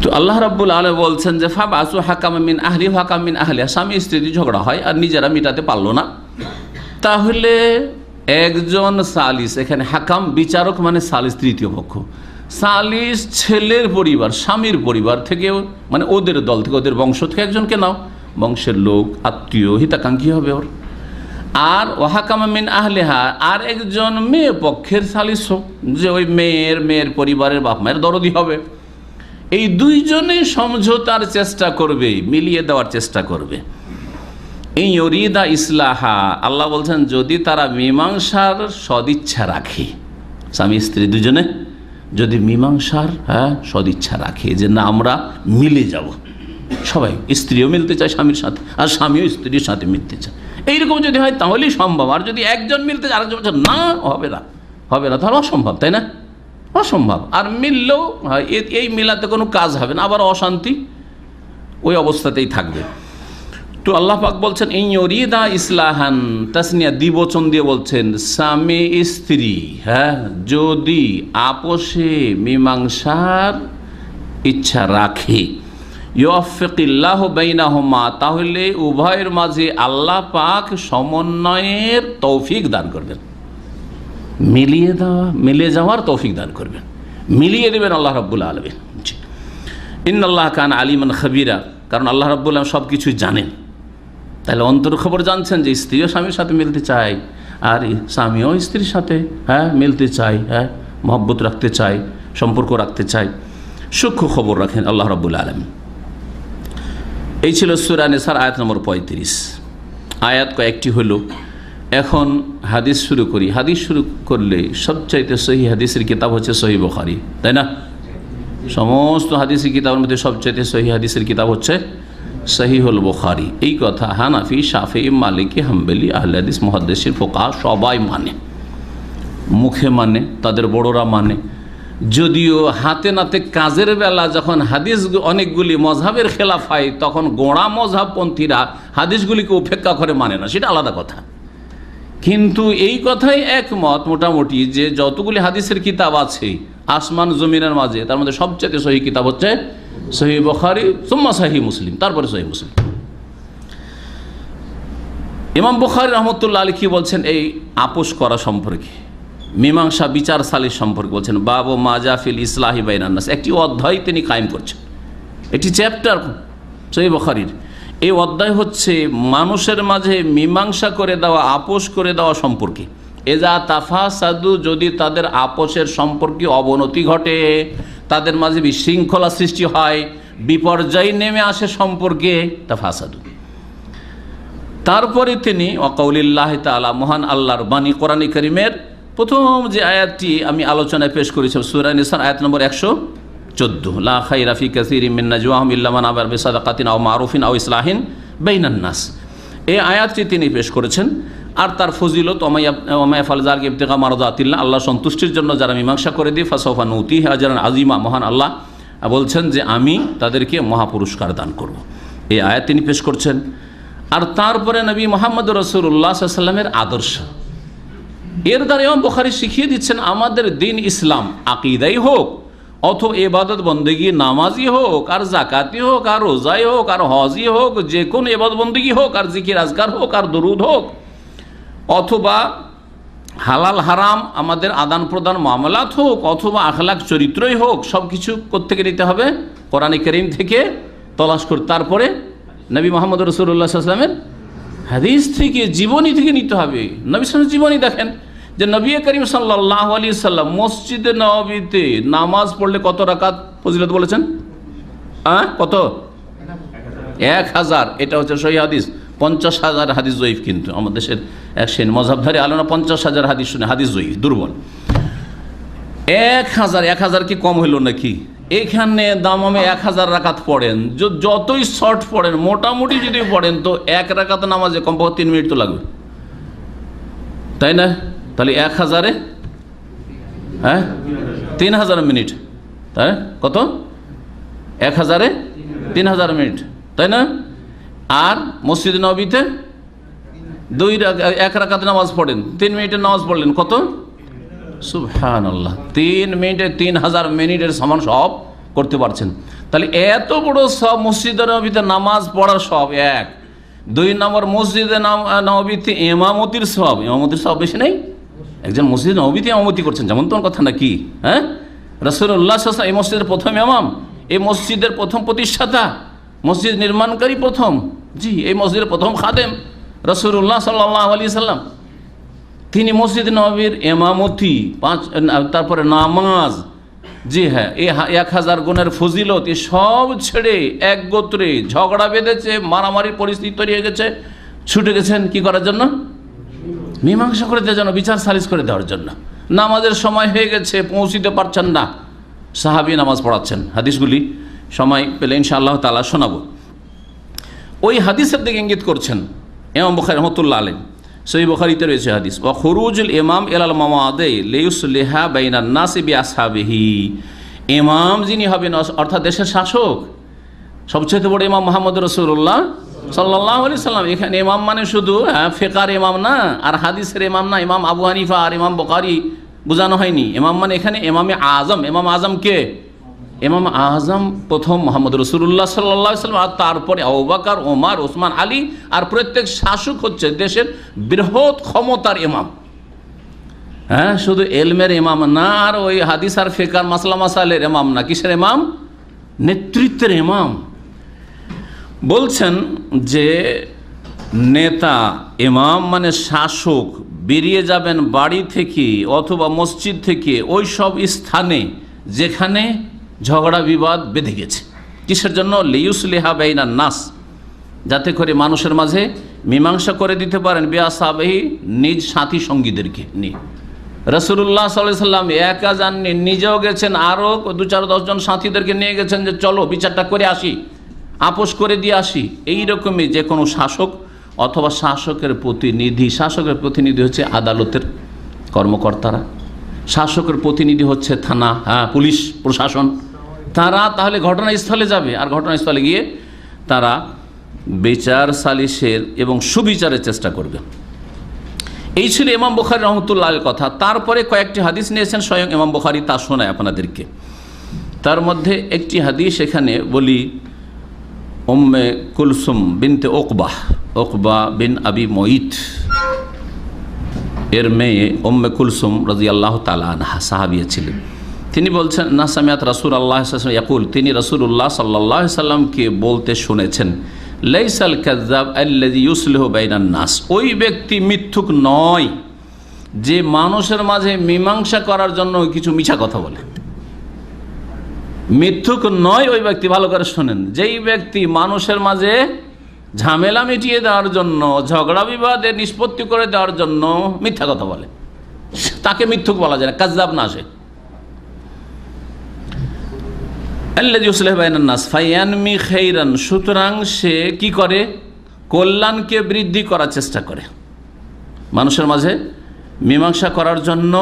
Speaker 1: তো আল্লাহ রাব্বুল আলামিন বলছেন যে ফাবাসু হাকামান মিন আহলি ওয়া হাকামান মিন আহলিহা, স্বামী স্ত্রী ঝগড়া হয় আর নিজেরা মিটাতে পারলো না, তাহলে একজন সালিস, এখানে হাকাম বিচারক মানে সালিস তৃতীয় পক্ষ, সালিস ছেলের পরিবার, স্বামীর পরিবার থেকেও, মানে ওদের দল থেকে, ওদের বংশ থেকে একজনকে নাও, বংশের লোক, আত্মীয়, হিতাকাঙ্ক্ষী হবে ওর। আর ওয়াহাকামা মিন আহলেহা, আর একজন মেয়ে পক্ষের সালিস, যে ওই মেয়ের পরিবারের বাপ মায়ের দরদি হবে। এই দুইজনে সমঝোতার চেষ্টা করবে, মিলিয়ে দেওয়ার চেষ্টা করবে। এই ইউরিদা ইসলাহা, আল্লাহ বলছেন যদি তারা মীমাংসার সদিচ্ছা রাখে, স্বামী স্ত্রী দুজনে যদি মীমাংসার সদিচ্ছা রাখে, যে না আমরা মিলে যাব, সবাই, স্ত্রীও মিলতে চায় স্বামীর সাথে আর স্বামীও স্ত্রীর সাথে মিলতে চায়, এইরকম যদি হয় তাহলেই সম্ভব। আর যদি একজন মিলতে চায় আরেকজন বলছে না হবে না, তাহলে অসম্ভব, তাই না? অসম্ভব। আর মিললেও এই মিলাতে কোনো কাজ হবে না, আবার অশান্তি ওই অবস্থাতেই থাকবে। তো আল্লাহ পাক বলছেন এই ইউরিদা ইসলাহান, তাসনিয়া দ্বিবচন দিয়ে বলছেন, স্বামী স্ত্রী যদি আপোষে মীমাংসার ইচ্ছা রাখে, ইউফিকিল্লাহ বাইনাহুমা, তাহলে উভয়ের মাঝে আল্লাহ পাক সমন্বয়ের তৌফিক দান করবেন, মিলিয়ে যাওয়ার তৌফিক দান করবেন, মিলিয়ে দেবেন আল্লাহ রাব্বুল আলামিন। ইন্নাল্লাহ কানা আলিমান খাবীরা, কারণ আল্লাহ রাব্বুল আলামিন সব কিছুই জানেন। তাহলে অন্তর খবর জানছেন যে স্ত্রীও স্বামীর সাথে মিলতে চায়, আর স্বামীও স্ত্রীর সাথে মিলতে চায়, মহব্বত রাখতে চায়, সম্পর্ক রাখতে চায়, সূক্ষ্ম খবর রাখেন আল্লাহ রাব্বুল আলামিন। এই ছিল সূরা নিসার আয়াত নম্বর 35। আয়াত কয়েকটি হলো। এখন হাদিস শুরু করি। হাদিস শুরু করলে সবচাইতে সহি হাদিসের কিতাব হচ্ছে সহিহ বুখারী, তাই না? সমস্ত হাদিসের কিতাবের মধ্যে সবচাইতে সহি হাদিসের কিতাব হচ্ছে সহিহুল বুখারী। এই কথা হানাফি, শাফিঈ, মালিকি, হাম্বলি, আহলে হাদিস, মুহাদ্দিসিন, ফুকাহা সবাই মানে, মুখে মানে, তাদের বড়রা মানে। যদিও হাতে নাতে কাজের বেলা যখন হাদিস অনেকগুলি মজহাবের খেলাফ হয়, তখন গোঁড়া মজহাবপন্থীরা হাদিসগুলিকে উপেক্ষা করে মানে না, সেটা আলাদা কথা। কিন্তু এই কথাই একমত মোটামুটি যে যতগুলি হাদিসের কিতাব আছে আসমান জমিনের মাঝে, তার মধ্যে সবচেয়ে সহি কিতাব হচ্ছে সহিহ বুখারী, সুম্মা সহিহ মুসলিম, তারপরে সহিহ মুসলিম। ইমাম বুখারী রাহমাতুল্লাহ আলাইহি কি বলছেন এই আপোষ করা সম্পর্কে, মীমাংসা বিচার সালিস সম্পর্কে বলছেন, বাবু মাজা ফিল ইসলাহি বাইনান নাস, একটি অধ্যায় তিনি কায়েম করছেন, একটি চ্যাপ্টার সহিহ বুখারীর। এই অধ্যায় হচ্ছে মানুষের মাঝে মীমাংসা করে দেওয়া, আপোষ করে দেওয়া সম্পর্কে। এজা তাফাসাদু, যদি তাদের আপোষের সম্পর্কে অবনতি ঘটে, তাদের মাঝে বিশৃঙ্খলা সৃষ্টি হয়, বিপর্যয় নেমে আসে সম্পর্কে, তাফাসাদু। তারপরে তিনি ওয়াকাউলিল্লাহ তাআলা, মহান আল্লাহর বাণী, কোরআনে কারীমের প্রথম যে আয়াতটি আমি আলোচনায় পেশ করেছি সূরা নিসার আয়াত নম্বর 114, লা খায়রা ফি কাসীরিম মিন নাজওয়াহুম ইল্লা মান আমারা বিসাদাকাতিন আও মারুফিন আও ইসলাহিন বাইনান নাস। এই আয়াতটি তিনি পেশ করেছেন। আর তার ফজিলত, ওমা ইয়াফআল যালিকা ইবতিগা মারদাতিল্লাহ, আল্লাহ সন্তুষ্টির জন্য যারা মীমাংসা করে দিয়ে, ফাসাউফা নুতিহি আজরান আযীমা, মহান আল্লাহ বলছেন যে আমি তাদেরকে মহাপুরস্কার দান করব। এই আয়াত তিনি পেশ করছেন। আর তারপরে নবী মুহাম্মদ রাসূলুল্লাহ সাল্লাল্লাহু আলাইহি ওয়াসাল্লামের আদর্শ, এর দ্বারা ইমাম বুখারী শিখিয়ে দিচ্ছেন আমাদের দিন ইসলাম, আকীদাই হোক অথবা ইবাদত বন্দেগী, নামাজই হোক আর যাকাতই হোক আর রোজাই হোক আর হজই হোক, যে কোনো ইবাদত বন্দেগী হোক আর জিকির আজকার হোক আর দরুদ হোক, অথবা হালাল হারাম আমাদের আদান প্রদান মামলাত হোক, অথবা আখলাক চরিত্রই হোক, সব কিছু কোত্থেকে নিতে হবে? কোরআনে কারীম থেকে তলাশ করতে, তারপরে নবী মুহাম্মদ রাসূলুল্লাহ সাল্লাল্লাহু আলাইহি ওয়াসাল্লামের হাদিস থেকে, জীবনী থেকে নিতে হবে। নবী সাল্লাল্লাহু জীবনী দেখেন যে নবী করিম সাল্লাল্লাহু আলাইহি সাল্লাম মসজিদে নববীতে নামাজ পড়লে কত রাকাত ফজিলত বলেছেন? কত? 1000। এটা হচ্ছে সহিহ হাদিস। 50,000 হাদিস জয়ীফ, কিন্তু আমাদের দেশের এক শ্রেণী মযহাবধারী আলেমরা 50,000 হাদিস শুনে হাদিস জয়ীফ, দুর্বল। 1000 কি কম হইল নাকি? এখানে দামামে 1000 রাকাত পড়েন, যতই শর্ট পড়েন, মোটামুটি যদি পড়েন, তো এক রাকাত নামাজে কমপক্ষে 3 মিনিট তো লাগবে, তাই না? তাহলে 1000-এ 3000 মিনিট, তাই কত? 1000-এ 3000 মিনিট, তাই না? আর মসজিদ নববীতে 1 রাকাত নামাজ পড়েন, 3 মিনিটের নামাজ পড়লেন, কত? সুবহানাল্লাহ, 3 মিনিটে 3000 মিনিটের সমান সব করতে পারছেন। তাহলে এত বড় সব মসজিদ নববীতে নামাজ পড়ার সব এক। 2 নম্বর, মসজিদে নববীতে ইমামতির সব বেশি নেই? একজন মসজিদ নববীতে ইমামতি করছেন, যেমন তোমার কথা নাকি? রাসূলুল্লাহ সাল্লাল্লাহু আলাইহি ওয়াসাল্লাম এই মসজিদের প্রথম ইমাম, এই মসজিদের প্রথম প্রতিষ্ঠাতা, মসজিদ নির্মাণকারী প্রথম, জি, এই মসজিদের প্রথম খাদেম রাসূলুল্লাহ সাল্লাল্লাহু আলাইহি সাল্লাম। তিনি মসজিদ নববীর ইমামতি, তারপরে নামাজ, জি হ্যাঁ, এই 1000 গুণের ফজিলত, এই সব ছেড়ে এক গোত্রে ঝগড়া বেঁধেছে, মারামারির পরিস্থিতি তৈরি হয়ে গেছে, ছুটে গেছেন কি করার জন্য? মীমাংসা করে দেওয়ার জন্য, বিচার সালিস করে দেওয়ার জন্য। নামাজের সময় হয়ে গেছে, পৌঁছিতে পারছেন না, সাহাবী নামাজ পড়াচ্ছেন। হাদিসগুলি সময় পেলে ইনশাআল্লাহ তাআলা শোনাবো। ওই হাদিসের দিকে ইঙ্গিত করছেন ইমাম বুখারী রাহমাতুল্লাহ আলাইহি। সহিহ বুখারীতে রয়েছে হাদিস, ওয়া খুরুজুল ইমাম ইলাল মাওয়াদি লিইউসলিহা বাইনান নাসি বিআসহাবিহি। ইমাম যিনি হবেন, অর্থাৎ দেশের শাসক, সবচেয়ে বড় ইমাম মুহাম্মদ রাসূলুল্লাহ সাল্লাল্লাহু আলাইহি সাল্লাম। এখানে ইমাম মানে শুধু ফিকহের ইমাম না, আর হাদিসের ইমাম না, ইমাম আবু হানিফা আর ইমাম বুখারী বোঝানো হয়নি। ইমাম মানে এখানে ইমামে আজম। ইমাম আজম কে? ইমাম আজম প্রথম মুহাম্মদ রাসূলুল্লাহ সাল্লাল্লাহু আলাইহি সাল্লাম, আর তারপরে আবু বকর, ওমর, ওসমান, আলী, আর প্রত্যেক শাসক হচ্ছে দেশের বৃহৎ ক্ষমতার ইমাম। হ্যাঁ, শুধু এলমের ইমাম না, আর ওই হাদিস আর ফিকহ মাসলা মাসাইলের ইমাম না। কিসের ইমাম? নেতৃত্বের ইমাম। বলছেন যে নেতা, ইমাম মানে শাসক, বেরিয়ে যাবেন বাড়ি থেকে অথবা মসজিদ থেকে ওই সব স্থানে যেখানে ঝগড়া বিবাদ বেঁধে গেছে। কিসের জন্য? লিইউসলিহা বাইনান নাস, যাতে করে মানুষের মাঝে মীমাংসা করে দিতে পারেন। বিআসহাবিহি, নিজ সাথী সঙ্গীদেরকে নিয়ে। রাসূলুল্লাহ সাল্লাল্লাহু আলাইহি সাল্লাম একা যাননি, নিজেও গেছেন, আরও 2-4-10 জন সাথীদেরকে নিয়ে গেছেন যে চলো বিচারটা করে আসি, আপোষ করে দিয়ে আসি। এইরকমই যে কোনো শাসক অথবা শাসকের প্রতিনিধি, শাসকের প্রতিনিধি হচ্ছে আদালতের কর্মকর্তারা, শাসকের প্রতিনিধি হচ্ছে থানা, পুলিশ প্রশাসন, তারা তাহলে ঘটনাস্থলে যাবে, আর ঘটনাস্থলে গিয়ে তারা বিচার সালিসের এবং সুবিচারের চেষ্টা করবে। এই ছিল ইমাম বুখারী রাহমাতুল্লাহির কথা। তারপরে কয়েকটি হাদিস নিয়েছেন স্বয়ং ইমাম বুখারী, তা শোনায় আপনাদেরকে। তার মধ্যে একটি হাদিস এখানে বলি, উম্মে কুলসুম বিনতে উকবা বিন আবি মুঈত এর মেয়ে উম্মে কুলসুম রাদিয়াল্লাহু তাআলা আনহা সাহাবিয়া ছিলেন। তিনি বলছেন, না সামিয়াত রাসূলুল্লাহ সাল্লাল্লাহু আলাইহি ওয়াসাল্লাম ইয়াকুল, তিনি রাসূলুল্লাহ সাল্লাল্লাহু আলাইহি সাল্লামকে বলতে শুনেছেন, লাইসাল কাযযাব আল্লাযী ইউসলিহু বাইনান নাস, ওই ব্যক্তি মিথ্যুক নয় যে মানুষের মাঝে মীমাংসা করার জন্য কিছু মিছা কথা বলে। মিথ্যুক নয় ওই ব্যক্তি, ভালো করে শোনেন, যেই ব্যক্তি মানুষের মাঝে ঝামেলা মিটিয়ে দেওয়ার জন্য, ঝগড়া বিবাদে নিষ্পত্তি করে দেওয়ার জন্য মিথ্যা কথা বলে, তাকে মিথ্যুক বলা যায় না, কাযযাব না সে। আল্লাযী ইউসলিহু বাইনান নাস ফায়ানমি খাইরান, সুতরাং সে কি করে? কল্যাণকে বৃদ্ধি করার চেষ্টা করে। মানুষের মাঝে মীমাংসা করার জন্য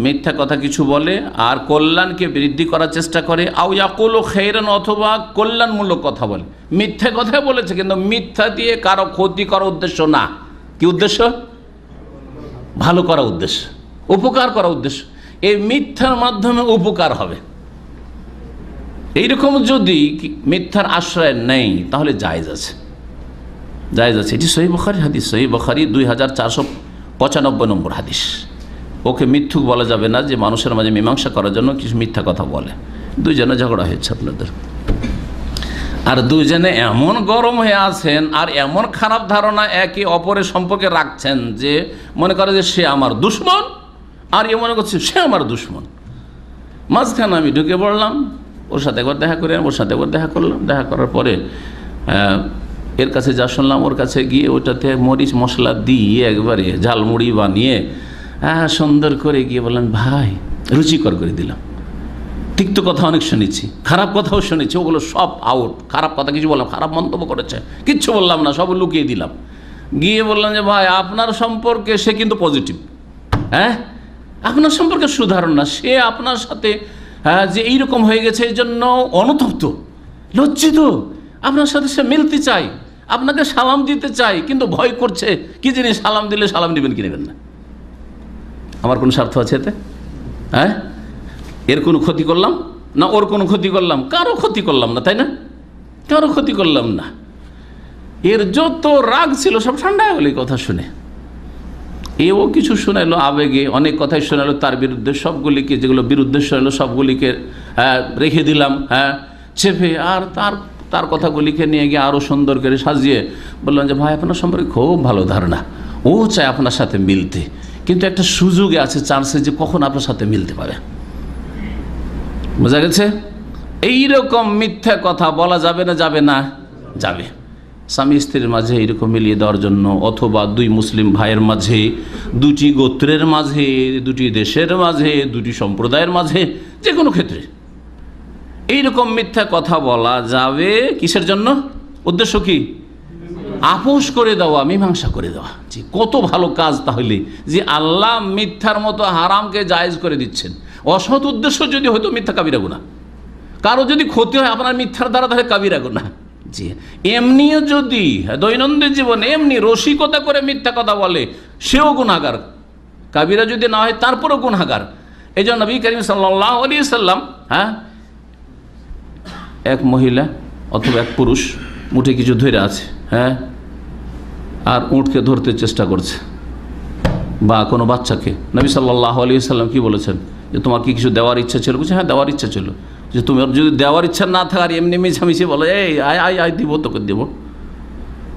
Speaker 1: মিথ্যা কথা কিছু বলে আর কল্যাণকে বৃদ্ধি করার চেষ্টা করে। আও ইয়াকুলু খাইরান, অথবা কল্যাণমূলক কথা বলে। মিথ্যা কথা বলেছে, কিন্তু মিথ্যা দিয়ে কারো ক্ষতি করার উদ্দেশ্য না। কি উদ্দেশ্য? ভালো করা উদ্দেশ্য, উপকার করা উদ্দেশ্য। এই মিথ্যার মাধ্যমে উপকার হবে, এইরকম যদি মিথ্যার আশ্রয় নেই তাহলে জায়েজ আছে, জায়েজ আছে। এটি সহিহ বুখারী হাদিস, সহিহ বুখারী 2495 নম্বর হাদিস। ওকে মিথ্যুক বলা যাবে না যে মানুষের মাঝে মীমাংসা করার জন্য কিছু মিথ্যা কথা বলে। দুইজনে ঝগড়া হয়েছে আপনাদের, আর দুইজনে এমন গরম হয়ে আছেন আর এমন খারাপ ধারণা একে অপরের সম্পর্কে রাখছেন যে মনে করে যে সে আমার দুশমন, আর এ মনে করছে সে আমার দুশমন। মাঝখানে আমি ঢুকে পড়লাম, ওর সাথে একবার দেখা করে, ওর সাথে একবার দেখা করলাম। দেখা করার পরে এর কাছে যা শুনলাম ওর কাছে গিয়ে ওটাতে মরিচ মশলা দিয়ে একবারে ঝালমুড়ি বানিয়ে সুন্দর করে গিয়ে বললাম, ভাই রুচিকর করে দিলাম। তিক্ত কথা অনেক শুনেছি, খারাপ কথাও শুনেছি, ওগুলো সব আউট। খারাপ কথা কিছু বললাম, খারাপ মন্তব্য করেছে, কিচ্ছু বললাম না, সব লুকিয়ে দিলাম। গিয়ে বললাম যে ভাই আপনার সম্পর্কে সে কিন্তু পজিটিভ, আপনার সম্পর্কে সুধারণ না, সে আপনার সাথে যে এইরকম হয়ে গেছে এই জন্য অনুতপ্ত, লজ্জিত, আপনার সাথে সে মিলতে চায়, আপনাকে সালাম দিতে চাই, কিন্তু ভয় করছে কি জিনিস, সালাম দিলে সালাম নেবেন কি নেবেন না। আমার কোনো স্বার্থ আছে এতে? এর কোনো ক্ষতি করলাম না, ওর কোনো ক্ষতি করলাম? কারো ক্ষতি করলাম না, তাই না? কারো ক্ষতি করলাম না। এর যত রাগ ছিল সব ঠান্ডা হয়ে গেল এই কথা শুনে। এও কিছু শোনাইলো আবেগে, অনেক কথাই শোনালো তার বিরুদ্ধে, সবগুলিকে যেগুলো বিরুদ্ধে শোনালো সবগুলিকে রেখে দিলাম চেপে। আর তার তার কথাগুলিকে নিয়ে গিয়ে আরও সুন্দর করে সাজিয়ে বললেন যে ভাই আপনার সম্পর্কে খুব ভালো ধারণা, ও চায় আপনার সাথে মিলতে, কিন্তু একটা সুযোগে আছে, চান্সে যে কখন আপনার সাথে মিলতে পারে। বোঝা গেছে? এইরকম মিথ্যা কথা বলা যাবে না? যাবে না? যাবে। স্বামী স্ত্রীর মাঝে এইরকম মিলিয়ে দেওয়ার জন্য, অথবা দুই মুসলিম ভাইয়ের মাঝে, দুটি গোত্রের মাঝে, দুটি দেশের মাঝে, দুটি সম্প্রদায়ের মাঝে, যে কোনো ক্ষেত্রে এইরকম মিথ্যা কথা বলা যাবে। কিসের জন্য? উদ্দেশ্য কি? আপোষ করে দেওয়া, মীমাংসা করে দেওয়া। জি, কত ভালো কাজ তাহলে, যে আল্লাহ মিথ্যার মতো হারামকে জায়েজ করে দিচ্ছেন। অসৎ উদ্দেশ্য যদি হয়তো মিথ্যা কাবিরা গুনাহ, কারো যদি ক্ষতি হয় আপনার মিথ্যার দ্বারা তাহলে কাবিরা গুনাহ। জি, এমনিও যদি দৈনন্দিন জীবনে এমনি রসিকতা করে মিথ্যা কথা বলে, সেও গুনাহগার। কাবিরা যদি না হয় তারপরেও গুনাহগার। এই জন্য নবী করিম সাল্লাল্লাহু আলাইহি সাল্লাম, এক মহিলা অথবা এক পুরুষ মুঠে কিছু ধরে আছে, আর উটকে ধরতে চেষ্টা করছে, বা কোনো বাচ্চাকে, নবী সাল্লাল্লাহু আলাইহি সাল্লাম কি বলেছেন? যে তোমার কি কিছু দেওয়ার ইচ্ছা ছিল? বলছে হ্যাঁ, দেওয়ার ইচ্ছা ছিল। যে তোমার যদি দেওয়ার ইচ্ছা না থাকার এমনি মিছামিছি বলো, এই আয় আয় আয় দিব, তোকে দেব,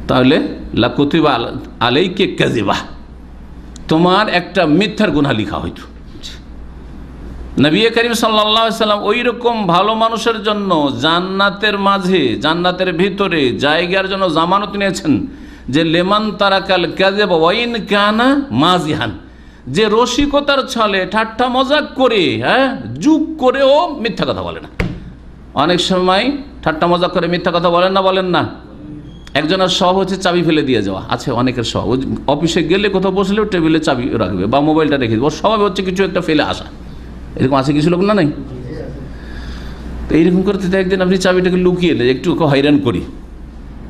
Speaker 1: তাহলে লা কুতিবা আলাইকা কাযিবা, তোমার একটা মিথ্যার গুনাহ লিখা হইতো। নবী করিম সাল্লাল্লাহু আলাইহি সাল্লাম ওই রকম ভালো মানুষের জন্য জান্নাতের মাঝে, জান্নাতের ভিতরে জায়গার জন্য জামানত নিয়েছেন, যে লেমান তারাকাল কাযিব ওয়া ইন কানা মাজিহান, যে রসিকতার ছলে ঠাট্টা মজাক করে, যুগ করেও মিথ্যা কথা বলে না। অনেক সময় ঠাট্টা মজাক করে মিথ্যা কথা বলেন না? বলেন না? একজনের স্বভাব হচ্ছে চাবি ফেলে দিয়ে যাওয়া। আছে অনেকের স্বভাব, অফিসে গেলে কোথাও বসলেও টেবিলে চাবি রাখবে বা মোবাইলটা রেখে দেবে। ওর স্বভাব হচ্ছে কিছু একটা ফেলে আসা। এরকম আছে কিছু লোক, না নাই? তো এইরকম করতে একদিন আপনি চাবিটাকে লুকিয়ে এলে, একটু হয়রান করি,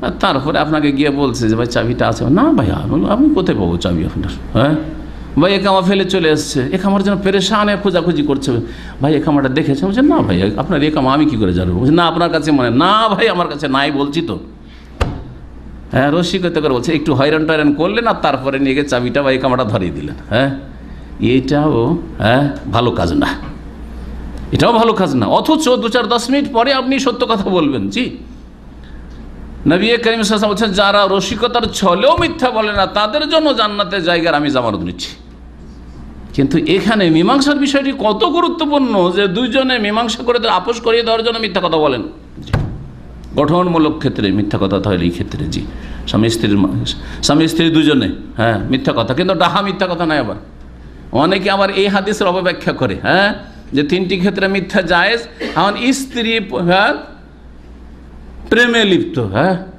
Speaker 1: আর তারপরে আপনাকে গিয়ে বলছে যে ভাই চাবিটা আছে। না ভাই, আমি কোথায় পাবো চাবি আপনার? ভাই একামা ফেলে চলে এসছে, একামার জন্য পেরেশানে খোঁজাখুঁজি করছে। ভাই একামাটা দেখেছে? বলছে না ভাই, আপনার একামা আমি কি করে জানবো? বলছে না, আপনার কাছে মনে? না ভাই, আমার কাছে নাই, বলছি তো। রসিকতা করে বলছে, একটু হয়রান টয়রান করলেন, আর তারপরে নিয়ে গিয়ে চাবিটা বা একামাটা ধরিয়ে দিলেন। এইটাও ভালো কাজ না, এটাও ভালো কাজ না। অথচ 2-4-10 মিনিট পরে আপনি সত্য কথা বলবেন। জি, নবী করিম সাল্লাল্লাহু আলাইহি ওয়াসাল্লাম বলছেন, যারা রসিকতার ছলেও মিথ্যা বলে না, তাদের জন্য জান্নাতের জায়গার আমি জামানত নিচ্ছি। কিন্তু এখানে মীমাংসার বিষয়টি কত গুরুত্বপূর্ণ, যে দুইজনে মীমাংসা করে আপোষ করিয়ে দেওয়ার জন্য মিথ্যা কথা বলেন। গঠনমূলক ক্ষেত্রে মিথ্যা কথা, তাহলে এই ক্ষেত্রে জি, স্বামী স্ত্রী দুজনে মিথ্যা কথা, কিন্তু ডাহা মিথ্যা কথা নাই। আবার অনেকে আবার এই হাদিসের অপব্যাখ্যা করে, যে 3টি ক্ষেত্রে মিথ্যা জায়েজ। এখন স্ত্রী প্রেমে লিপ্ত,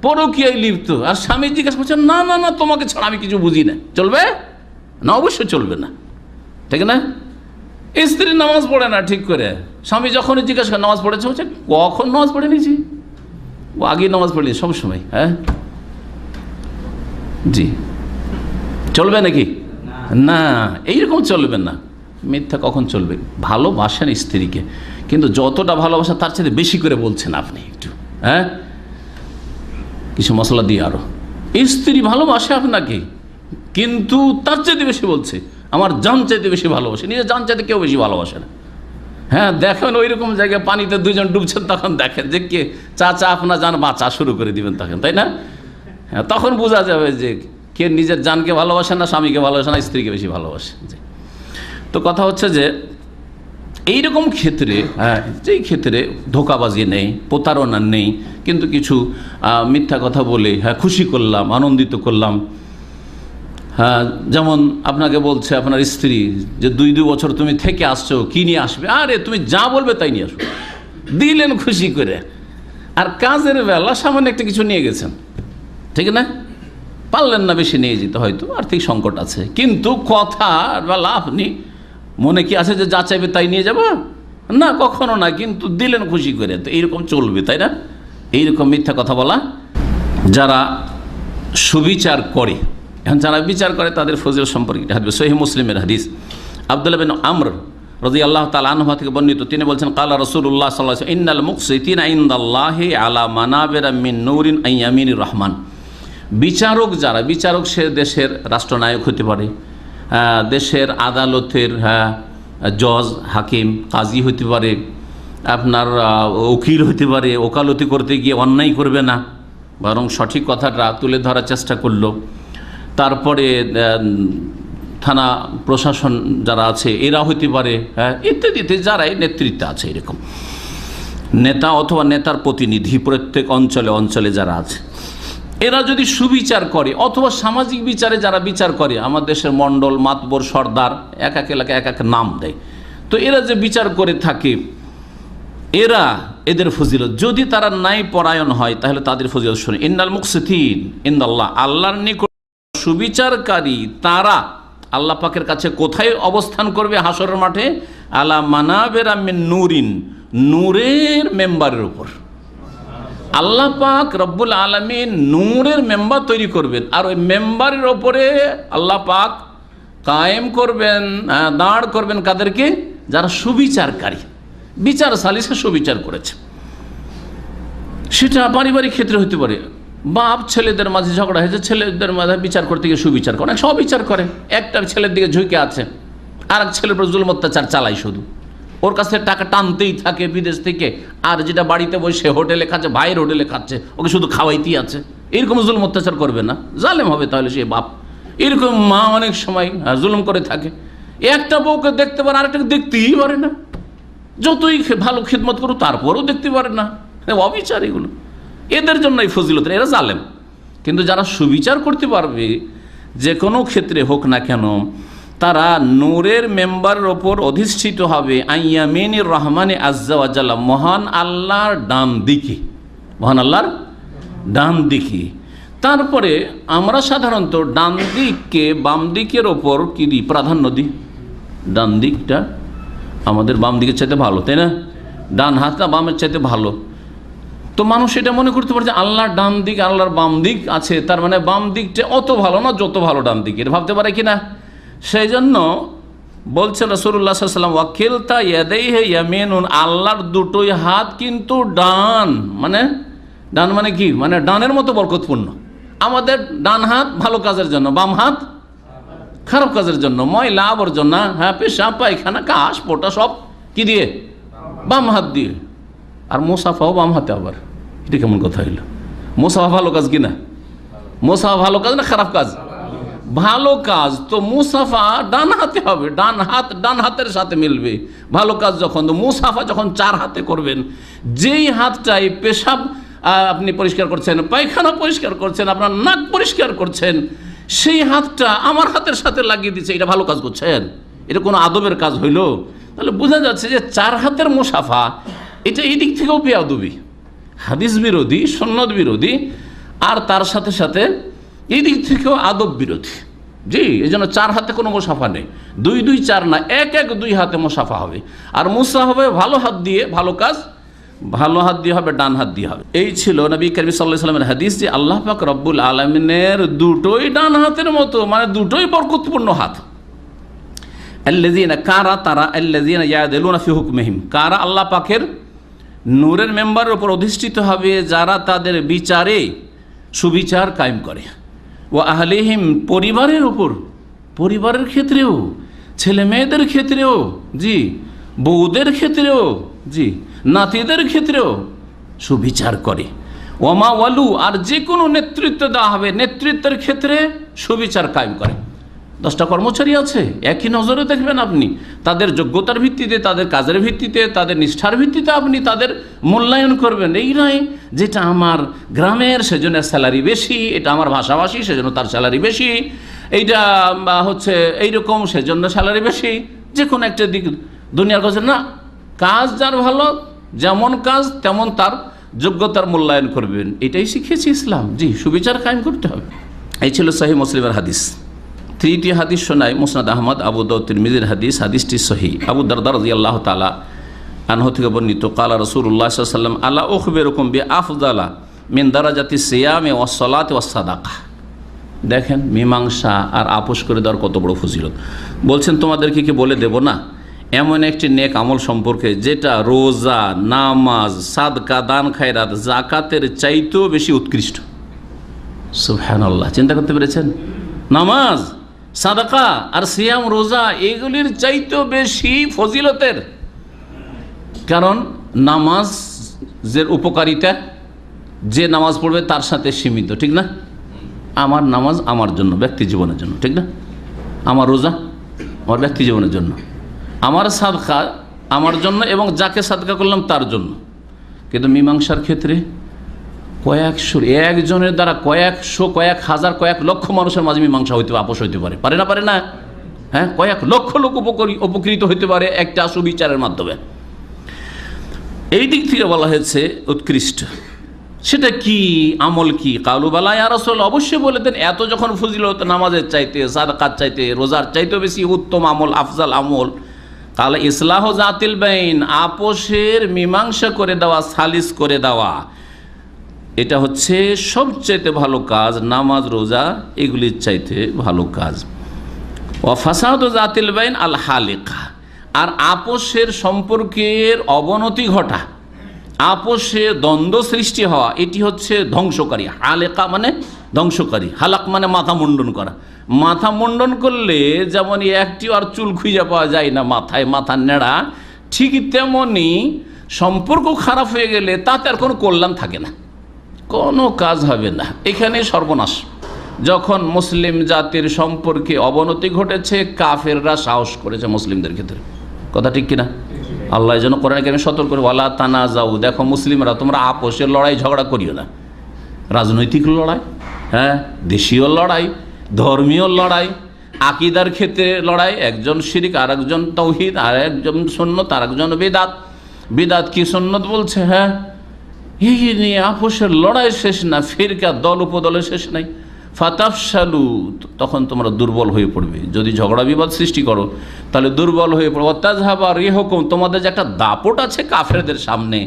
Speaker 1: পরকীয়ায় লিপ্ত, আর স্বামী জিজ্ঞাসা করছে না না না, তোমাকে ছাড়া আমি কিছু বুঝি না, চলবে না? অবশ্যই চলবে না, ঠিক না? স্ত্রী নামাজ পড়ে না ঠিক করে, স্বামী যখনই জিজ্ঞাসা করে নামাজ পড়েছে, বলছে কখন নামাজ পড়ে নিয়েছি, ও আগে নামাজ পড়েনি সবসময়। জি, চলবে নাকি? না, এইরকম চলবে না। মিথ্যা কখন চলবে? ভালোবাসেন স্ত্রীকে, কিন্তু যতটা ভালোবাসা তার চেয়ে বেশি করে বলছেন আপনি একটু, কিছু মশলা দিয়ে আরো। স্ত্রী ভালোবাসে আপনাকে, কিন্তু তার চাইতে বেশি বলছে, আমার জান চাইতে বেশি ভালোবাসে। নিজের জান চাইতে কেউ বেশি ভালোবাসে না। দেখেন ওই রকম জায়গায় পানিতে দুইজন ডুবছেন, তখন দেখেন যে কে চাচা আপনার জান বাঁচা শুরু করে দিবেন তখন, তাই না? তখন বোঝা যাবে যে কে নিজের জানকে ভালোবাসে না, স্বামীকে ভালোবাসে না, স্ত্রীকে বেশি ভালোবাসে। তো কথা হচ্ছে যে এইরকম ক্ষেত্রে, যেই ক্ষেত্রে ধোঁকাবাজি নেই, প্রতারণা নেই, কিন্তু কিছু মিথ্যা কথা বলে খুশি করলাম, আনন্দিত করলাম। যেমন আপনাকে বলছে আপনার স্ত্রী যে 2 বছর তুমি থেকে আসছো, কি নিয়ে আসবে? আরে তুমি যা বলবে তাই নিয়ে আসবে, দিলেন খুশি করে। আর কাজের বেলা সামান্য একটা কিছু নিয়ে গেছেন, ঠিক না? পারলেন না বেশি নিয়ে যেতে, হয়তো আর্থিক সংকট আছে, কিন্তু কথার বেলা আপনি মনে কি আছে যে যা চাইবে তাই নিয়ে যাবো? না, কখনো না, কিন্তু দিলেন খুশি করে। তো এইরকম চলবে, তাই না? এইরকম মিথ্যা কথা বলা। যারা সুবিচার করে, এখন যারা বিচার করে তাদের ফজিলত সম্পর্কে হাদিস, সহিহ মুসলিমের হাদিস, আব্দুল্লাহ বিন আমর রাদিয়াল্লাহু তাআলা আনহু থেকে বর্ণিত। তিনি বলছেন, ক্বালা রাসূলুল্লাহ সাল্লাল্লাহু আলাইহি ওয়াসাল্লাম, ইন্নাল মুকসিতিনা ইনদাল্লাহি আলা মানাবিরা মিন নূরিন আইয়ামিনির রহমান। বিচারক যারা, বিচারক সে দেশের রাষ্ট্রনায়ক হতে পারে, দেশের আদালতের জজ, হাকিম, কাজী হতে পারে, আপনার উকিল হতে পারে, ওকালতি করতে গিয়ে অন্যায় করবে না, বরং সঠিক কথাটা তুলে ধরার চেষ্টা করলো। তারপরে থানা প্রশাসন যারা আছে এরা হতে পারে, হ্যাঁ, ইত্যাদিতে যারাই নেতৃত্বে আছে, এরকম নেতা অথবা নেতার প্রতিনিধি প্রত্যেক অঞ্চলে অঞ্চলে যারা আছে, এরা যদি সুবিচার করে অথবা সামাজিক বিচারে যারা বিচার করে, আমার দেশের মণ্ডল, মাতবর, সর্দার, এক এক এলাকায় এক এক নাম দেয়, তো এরা যে বিচার করে থাকে, এদের ফজিলত, যদি তারা ন্যায় পরায়ণ হয় তাহলে তাদের ফজিলত শুনে, ইন্নাল মুকসিতিন ইনদাল্লাহ, আল্লাহর নিকট সুবিচারকারী তারা আল্লাহ পাকের কাছে কোথায় অবস্থান করবে? হাসরের মাঠে, আলা মানাবেরা মিন নূরিন, নূরের মেম্বারের উপর। আল্লাহ পাক রব্বুল আলামিন নূরের মেম্বার তৈরি করবেন, আর ওই মেম্বারের ওপরে আল্লাহ পাক কায়েম করবেন, দাঁড় করবেন কাদেরকে? যারা সুবিচারকারী, বিচার সালিসে সুবিচার করেছে। সেটা পারিবারিক ক্ষেত্রে হতে পারে, বাপ ছেলেদের মাঝে ঝগড়া হয়েছে, ছেলেদের মাঝে বিচার করতে গিয়ে সুবিচার করে, সব বিচার করে, একটা ছেলের দিকে ঝুঁকে আছে, আর এক ছেলের উপর জুলুম অত্যাচার চালায়, শুধু ওর কাছে টাকা টানতেই থাকে বিদেশ থেকে, আর যেটা বাড়িতে বসে হোটেলে খাচ্ছে, ভাইয়ের হোটেলে খাচ্ছে, ওকে শুধু খাওয়াইতেই আছে, এরকম জুলুম অত্যাচার করবে না? জালেম হবে তাহলে সে বাপ। এরকম মা অনেক সময় জুলুম করে থাকে, একটা বউকে দেখতে পারে, আরেকটাকে দেখতেই পারে না, যতই ভালো খিদমত করো তারপরেও দেখতে পারে না, অবিচার এগুলো। এদের জন্য এই ফজিলত, এরা জালেম। কিন্তু যারা সুবিচার করতে পারবে যে কোনো ক্ষেত্রে হোক না কেন, তারা নূরের মেম্বারের ওপর অধিষ্ঠিত হবে, আইয়ামিনির রহমানে আজ্জা ওয়া জাল্লা, মহান আল্লাহর ডান দিকে, মহান আল্লাহর ডান দিকে। তারপরে আমরা সাধারণত ডান দিককে বাম দিকের ওপর কি দিই? প্রাধান্য দিই। ডান দিকটা আমাদের বাম দিকের চাইতে ভালো, তাই না? ডান হাতটা বামের চাইতে ভালো। তো মানুষ এটা মনে করতে পারে যে আল্লাহর ডান দিক, আল্লাহর বাম দিক আছে, তার মানে বাম দিকটা অত ভালো না যত ভালো ডান দিক, এটা ভাবতে পারে কি না? সেই জন্য বলছে রাসূলুল্লাহ সাল্লাল্লাহু আলাইহি ওয়াসাল্লাম, ওয়াকিলতা ইয়াদাইহি ইয়ামিনুন, আল্লাহর দুটোই হাত কিন্তু ডান। মানে ডান মানে কি? মানে ডানের মতো বরকতপূর্ণ। আমাদের ডান হাত ভালো কাজের জন্য, বাম হাত খারাপ কাজের জন্য, ময়লা আবর্জনা, হ্যাঁ, পেশাব পায়খানা কাশ পোটা সব কি দিয়ে? বাম হাত দিয়ে। আর মুসাফাও বাম হাতে, আবার এটা কেমন কথা হইল? মুসাফা ভালো কাজ কিনা? মুসাফা ভালো কাজ না খারাপ কাজ? ভালো কাজ। তো মুসাফা ডান হাতে হবে, ডান হাত ডান হাতের সাথে মিলবে ভালো কাজ যখন। তো মুসাফা যখন 4 হাতে করবেন, যেই হাতটাই পেশাব আপনি পরিষ্কার করছেন, পায়খানা পরিষ্কার করছেন, আপনার নাক পরিষ্কার করছেন, সেই হাতটা আমার হাতের সাথে লাগিয়ে দিচ্ছে, এটা ভালো কাজ করছেন? এটা কোনো আদবের কাজ হইল? তাহলে বোঝা যাচ্ছে যে 4 হাতের মুসাফা এটা এই দিক থেকেও বেয়াদবি, হাদিস বিরোধী, সুন্নত বিরোধী, আর তার সাথে সাথে এই দিক থেকেও আদব বিরোধী। জি, এই জন্য 4 হাতে কোনো মুসাফা নেই, 2 2 4 না, 1 1 2 হাতে মুসাফা হবে। আর মুসা হবে ভালো হাত দিয়ে, ভালো কাজ ভালো হাত দিয়ে হবে, ডান হাত দিয়ে হবে। এই ছিল নবী করিম সাল্লাল্লাহু আলাইহি ওয়াসাল্লামের হাদিস যে আল্লাহ পাক রব্বুল আলামিনের দুটোই ডান হাতের মতো, মানে দুটোই বরকতপূর্ণ হাত। আল্লাযীনা, কারা? তারা আল্লাযীনা ইয়াদিলুনা ফি হুকমিহিম, কারা? আল্লাহ পাকের নূরের মেম্বারের উপর অধিষ্ঠিত হবে যারা তাদের বিচারে সুবিচার কায়েম করে। ওয়া আহলিহিম, পরিবারের উপর, পরিবারের ক্ষেত্রেও, ছেলে মেয়েদের ক্ষেত্রেও, জি, বউদের ক্ষেত্রেও, জি, নাতিদের ক্ষেত্রেও সুবিচার করে। ওমা ওয়ালু, আর যে কোনো নেতৃত্ব দেওয়া হবে, নেতৃত্বের ক্ষেত্রে সুবিচার কায়েম করে। 10টা কর্মচারী আছে, একই নজরে দেখবেন আপনি, তাদের যোগ্যতার ভিত্তিতে, তাদের কাজের ভিত্তিতে, তাদের নিষ্ঠার ভিত্তিতে আপনি তাদের মূল্যায়ন করবেন। এই নয় যেটা আমার গ্রামের সেজন্য স্যালারি বেশি, এটা আমার ভাষাভাষী সেজন্য তার স্যালারি বেশি, এইটা হচ্ছে এইরকম সেজন্য স্যালারি বেশি, যে কোনো একটা দিক দুনিয়ার কাছে না। কাজ যার ভালো, যেমন কাজ তেমন তার যোগ্যতার মূল্যায়ন করবেন, এটাই শিখিয়েছে ইসলাম। জি, সুবিচার কায়েম করতে হবে। এই ছিল সহিহ মুসলিমের হাদিস। 3টি হাদিস শোনায় মুসনাদ আহমদ, আবু দাউদ, তিরমিজির হাদিস, হাদিসটি সহিহ। আবু দারদা রাদিয়াল্লাহু তাআলা আনহু থেকে বর্ণিত, ক্বালা রাসূলুল্লাহ সাল্লাল্লাহু আলাইহি ওয়াসাল্লাম, আলা উখবিরুকুম বিআফদালা মিন দারাজাতি সিয়ামি ওয়াস সালাতি ওয়াস সাদাকা। দেখেন, মীমাংসা আর আপোষ করে দেওয়ার কত বড় ফজিলত। বলছেন তোমাদেরকে কি বলে দেব না এমন একটি নেক আমল সম্পর্কে যেটা রোজা, নামাজ, সাদকা, দান খায়রাত, যাকাতের চাইতেও বেশি উৎকৃষ্ট। সুবহানাল্লাহ, চিন্তা করতে পেরেছেন? নামাজ, সাদাকা আর সিয়াম, রোজা, এগুলির চাইতেও বেশি ফজিলতের। কারণ নামাজের উপকারিতা যে নামাজ পড়বে তার সাথে সীমিত, ঠিক না? আমার নামাজ আমার জন্য, ব্যক্তি জীবনের জন্য, ঠিক না? আমার রোজা আমার ব্যক্তি জীবনের জন্য, আমার সাদকা আমার জন্য এবং যাকে সাদকা করলাম তার জন্য। কিন্তু মীমাংসার ক্ষেত্রে কয়েকশো, একজনের দ্বারা কয়েকশো, কয়েক হাজার, কয়েক লক্ষ মানুষের মাঝে মীমাংসা হইতে, আপোষ হইতে পারে, পারে না? পারে না? হ্যাঁ, কয়েক লক্ষ লোক উপকৃত হইতে পারে একটা সুবিচারের মাধ্যমে। এই দিক থেকে বলা হয়েছে উৎকৃষ্ট। সেটা কি আমল কি? কালু বালা ইয়া রাসূলুল্লাহ, অবশ্যই বলে দেন, এত যখন ফজিলত নামাজের চাইতে, সাদকাত চাইতে, রোজার চাইতে বেশি উত্তম আমল, আফজাল আমল, তাহলে ইসলাহ জাতিল বাইন, আপোষের মীমাংসা করে দেওয়া, সালিস করে দেওয়া, এটা হচ্ছে সবচাইতে ভালো কাজ। নামাজ রোজা এগুলির চাইতে ভালো কাজ। ওয়া ফাসাদু জাতিল বাইন আল হালিকা, আর আপোষের সম্পর্কের অবনতি ঘটা, আপোষে দ্বন্দ্ব সৃষ্টি হওয়া, এটি হচ্ছে ধ্বংসকারী। হালেকা মানে ধ্বংসকারী, হালাক মানে মাথা মুন্ডন করা। মাথা মুন্ডন করলে যেমন একটি আর চুল খুঁজে পাওয়া যায় না মাথায়, মাথার নেড়া, ঠিক তেমনি সম্পর্ক খারাপ হয়ে গেলে তাতে আর কোনো কল্যাণ থাকে না, কোনো কাজ হবে না, এখানে সর্বনাশ। যখন মুসলিম জাতির সম্পর্কে অবনতি ঘটেছে, কাফেররা সাহস করেছে মুসলিমদের ক্ষেত্রে, কথা ঠিক কিনা? আল্লাহ যেন কোরআনে কারিমে সতর্ক করে, ওয়ালা তানাজাউ, দেখো মুসলিমরা তোমরা আপোষের লড়াই ঝগড়া করিও না। রাজনৈতিক লড়াই, হ্যাঁ, দেশীয় লড়াই, ধর্মীয় লড়াই, আকিদার ক্ষেত্রে লড়াই, একজন শিরিক আর একজন তাওহীদ, আর একজন সুন্নত আর একজন বিদআত। বিদআত কি সুন্নত বলছে, হ্যাঁ, এই নিয়ে আপোষের লড়াই শেষ না, ফিরকা দল উপদলের শেষ নাই। ফাতাফশালু, তখন তোমরা দুর্বল হয়ে পড়বে। যদি ঝগড়া বিবাদ সৃষ্টি করো তাহলে দুর্বল হয়ে পড়বে। তাজহাবা রিহুকুম, তোমাদের যে একটা দাপট আছে কাফেরদের সামনে,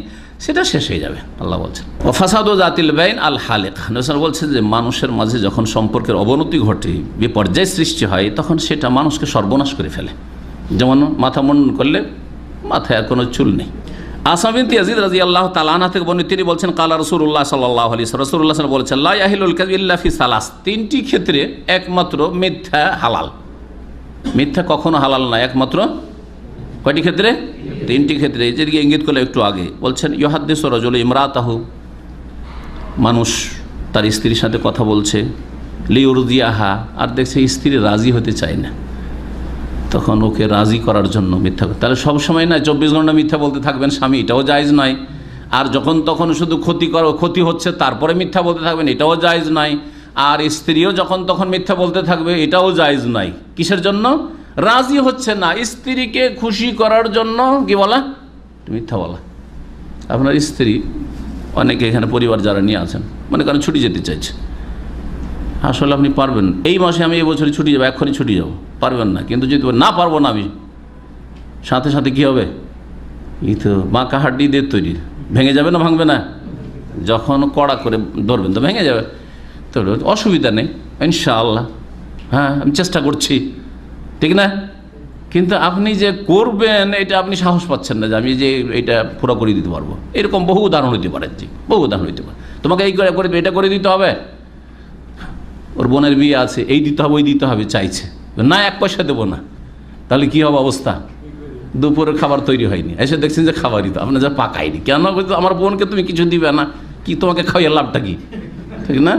Speaker 1: সেটা শেষ হয়ে যাবে, আল্লাহ বলছেন। ও ফাসাদু জাতিল বাইন আল হালিক, নবী বলছেন যে মানুষের মাঝে যখন সম্পর্কের অবনতি ঘটে, বিপর্যয় সৃষ্টি হয়, তখন সেটা মানুষকে সর্বনাশ করে ফেলে। যেমন মাথা মুন্ডন করলে মাথায় আর কোনো চুল নেই। আসমা বিনতে ইয়াজিদ রাদিয়াল্লাহু তাআলা আনহা থেকে বর্ণিত, তিনি বলছেন, কালা রাসূলুল্লাহ সাল্লাল্লাহু আলাইহি ওয়াসাল্লাম, রাসূলুল্লাহ সাল্লাল্লাহু আলাইহি ওয়াসাল্লাম বলেছেন, লা ইয়াহিলুল কাযিবু ইল্লা ফি সালাস, তিনটি ক্ষেত্রে একমাত্র মিথ্যা হালাল। মিথ্যা কখনো হালাল না, একমাত্র কয়টি ক্ষেত্রে? তিনটি ক্ষেত্রে। যেদিকে ইঙ্গিত করলে একটু আগে বলছেন, ইউহাদ্দিসু রাজুলু ইমরাতাহু, মানুষ তার স্ত্রীর সাথে কথা বলছে, লিউরদিয়াহা, আর দেখছে স্ত্রী রাজি হতে চায় না, তখন ওকে রাজি করার জন্য মিথ্যা। তাহলে সবসময় না 24 ঘন্টা মিথ্যা বলতে থাকবেন স্বামী, এটাও জায়েজ নয়। আর যখন তখন শুধু ক্ষতি হচ্ছে তারপরে মিথ্যা বলতে থাকবেন, এটাও জায়েজ নয়। আর স্ত্রীও যখন তখন মিথ্যা বলতে থাকবে, এটাও জায়েজ নয়। কিসের জন্য? রাজি হচ্ছে না, স্ত্রীকে খুশি করার জন্য কি বলা? মিথ্যা বলা। আপনার স্ত্রী, অনেকে এখানে পরিবার যারা নিয়ে আছেন, মনে করেন ছুটি যেতে চাইছে, আসলে আপনি পারবেন, এই মাসে আমি এই বছরে ছুটি যাবো, এক্ষুনি ছুটি যাবো, পারবেন না। কিন্তু যদি না পারবো না আমি, সাথে সাথে কী হবে? এই তো বাঁকা হাড্ডি দিয়ে তৈরি, ভেঙে যাবে না ভাঙবে না? যখন কড়া করে ধরবেন তো ভেঙে যাবে, তো অসুবিধা নেই ইনশাআল্লাহ, হ্যাঁ আমি চেষ্টা করছি, ঠিক না? কিন্তু আপনি যে করবেন এটা আপনি সাহস পাচ্ছেন না যে আমি যে এটা পুরো করে দিতে পারবো। এরকম বহু উদাহরণ হইতে পারে, জি বহু উদাহরণ হইতে পারে। তোমাকে এই করে এটা করে দিতে হবে, ওর বোনের বিয়ে আছে, এই দিতে হবে ওই দিতে হবে, চাইছে না, 1 পয়সা দেবো না। তাহলে কী হবে অবস্থা? দুপুরের খাবার তৈরি হয়নি, এসে দেখছেন যে খাবারই তো আপনার যা পাকায়নি, কেন? আমার বোনকে তুমি কিছু দিবে না, কি তোমাকে খাওয়াই লাভটা কি, ঠিক না?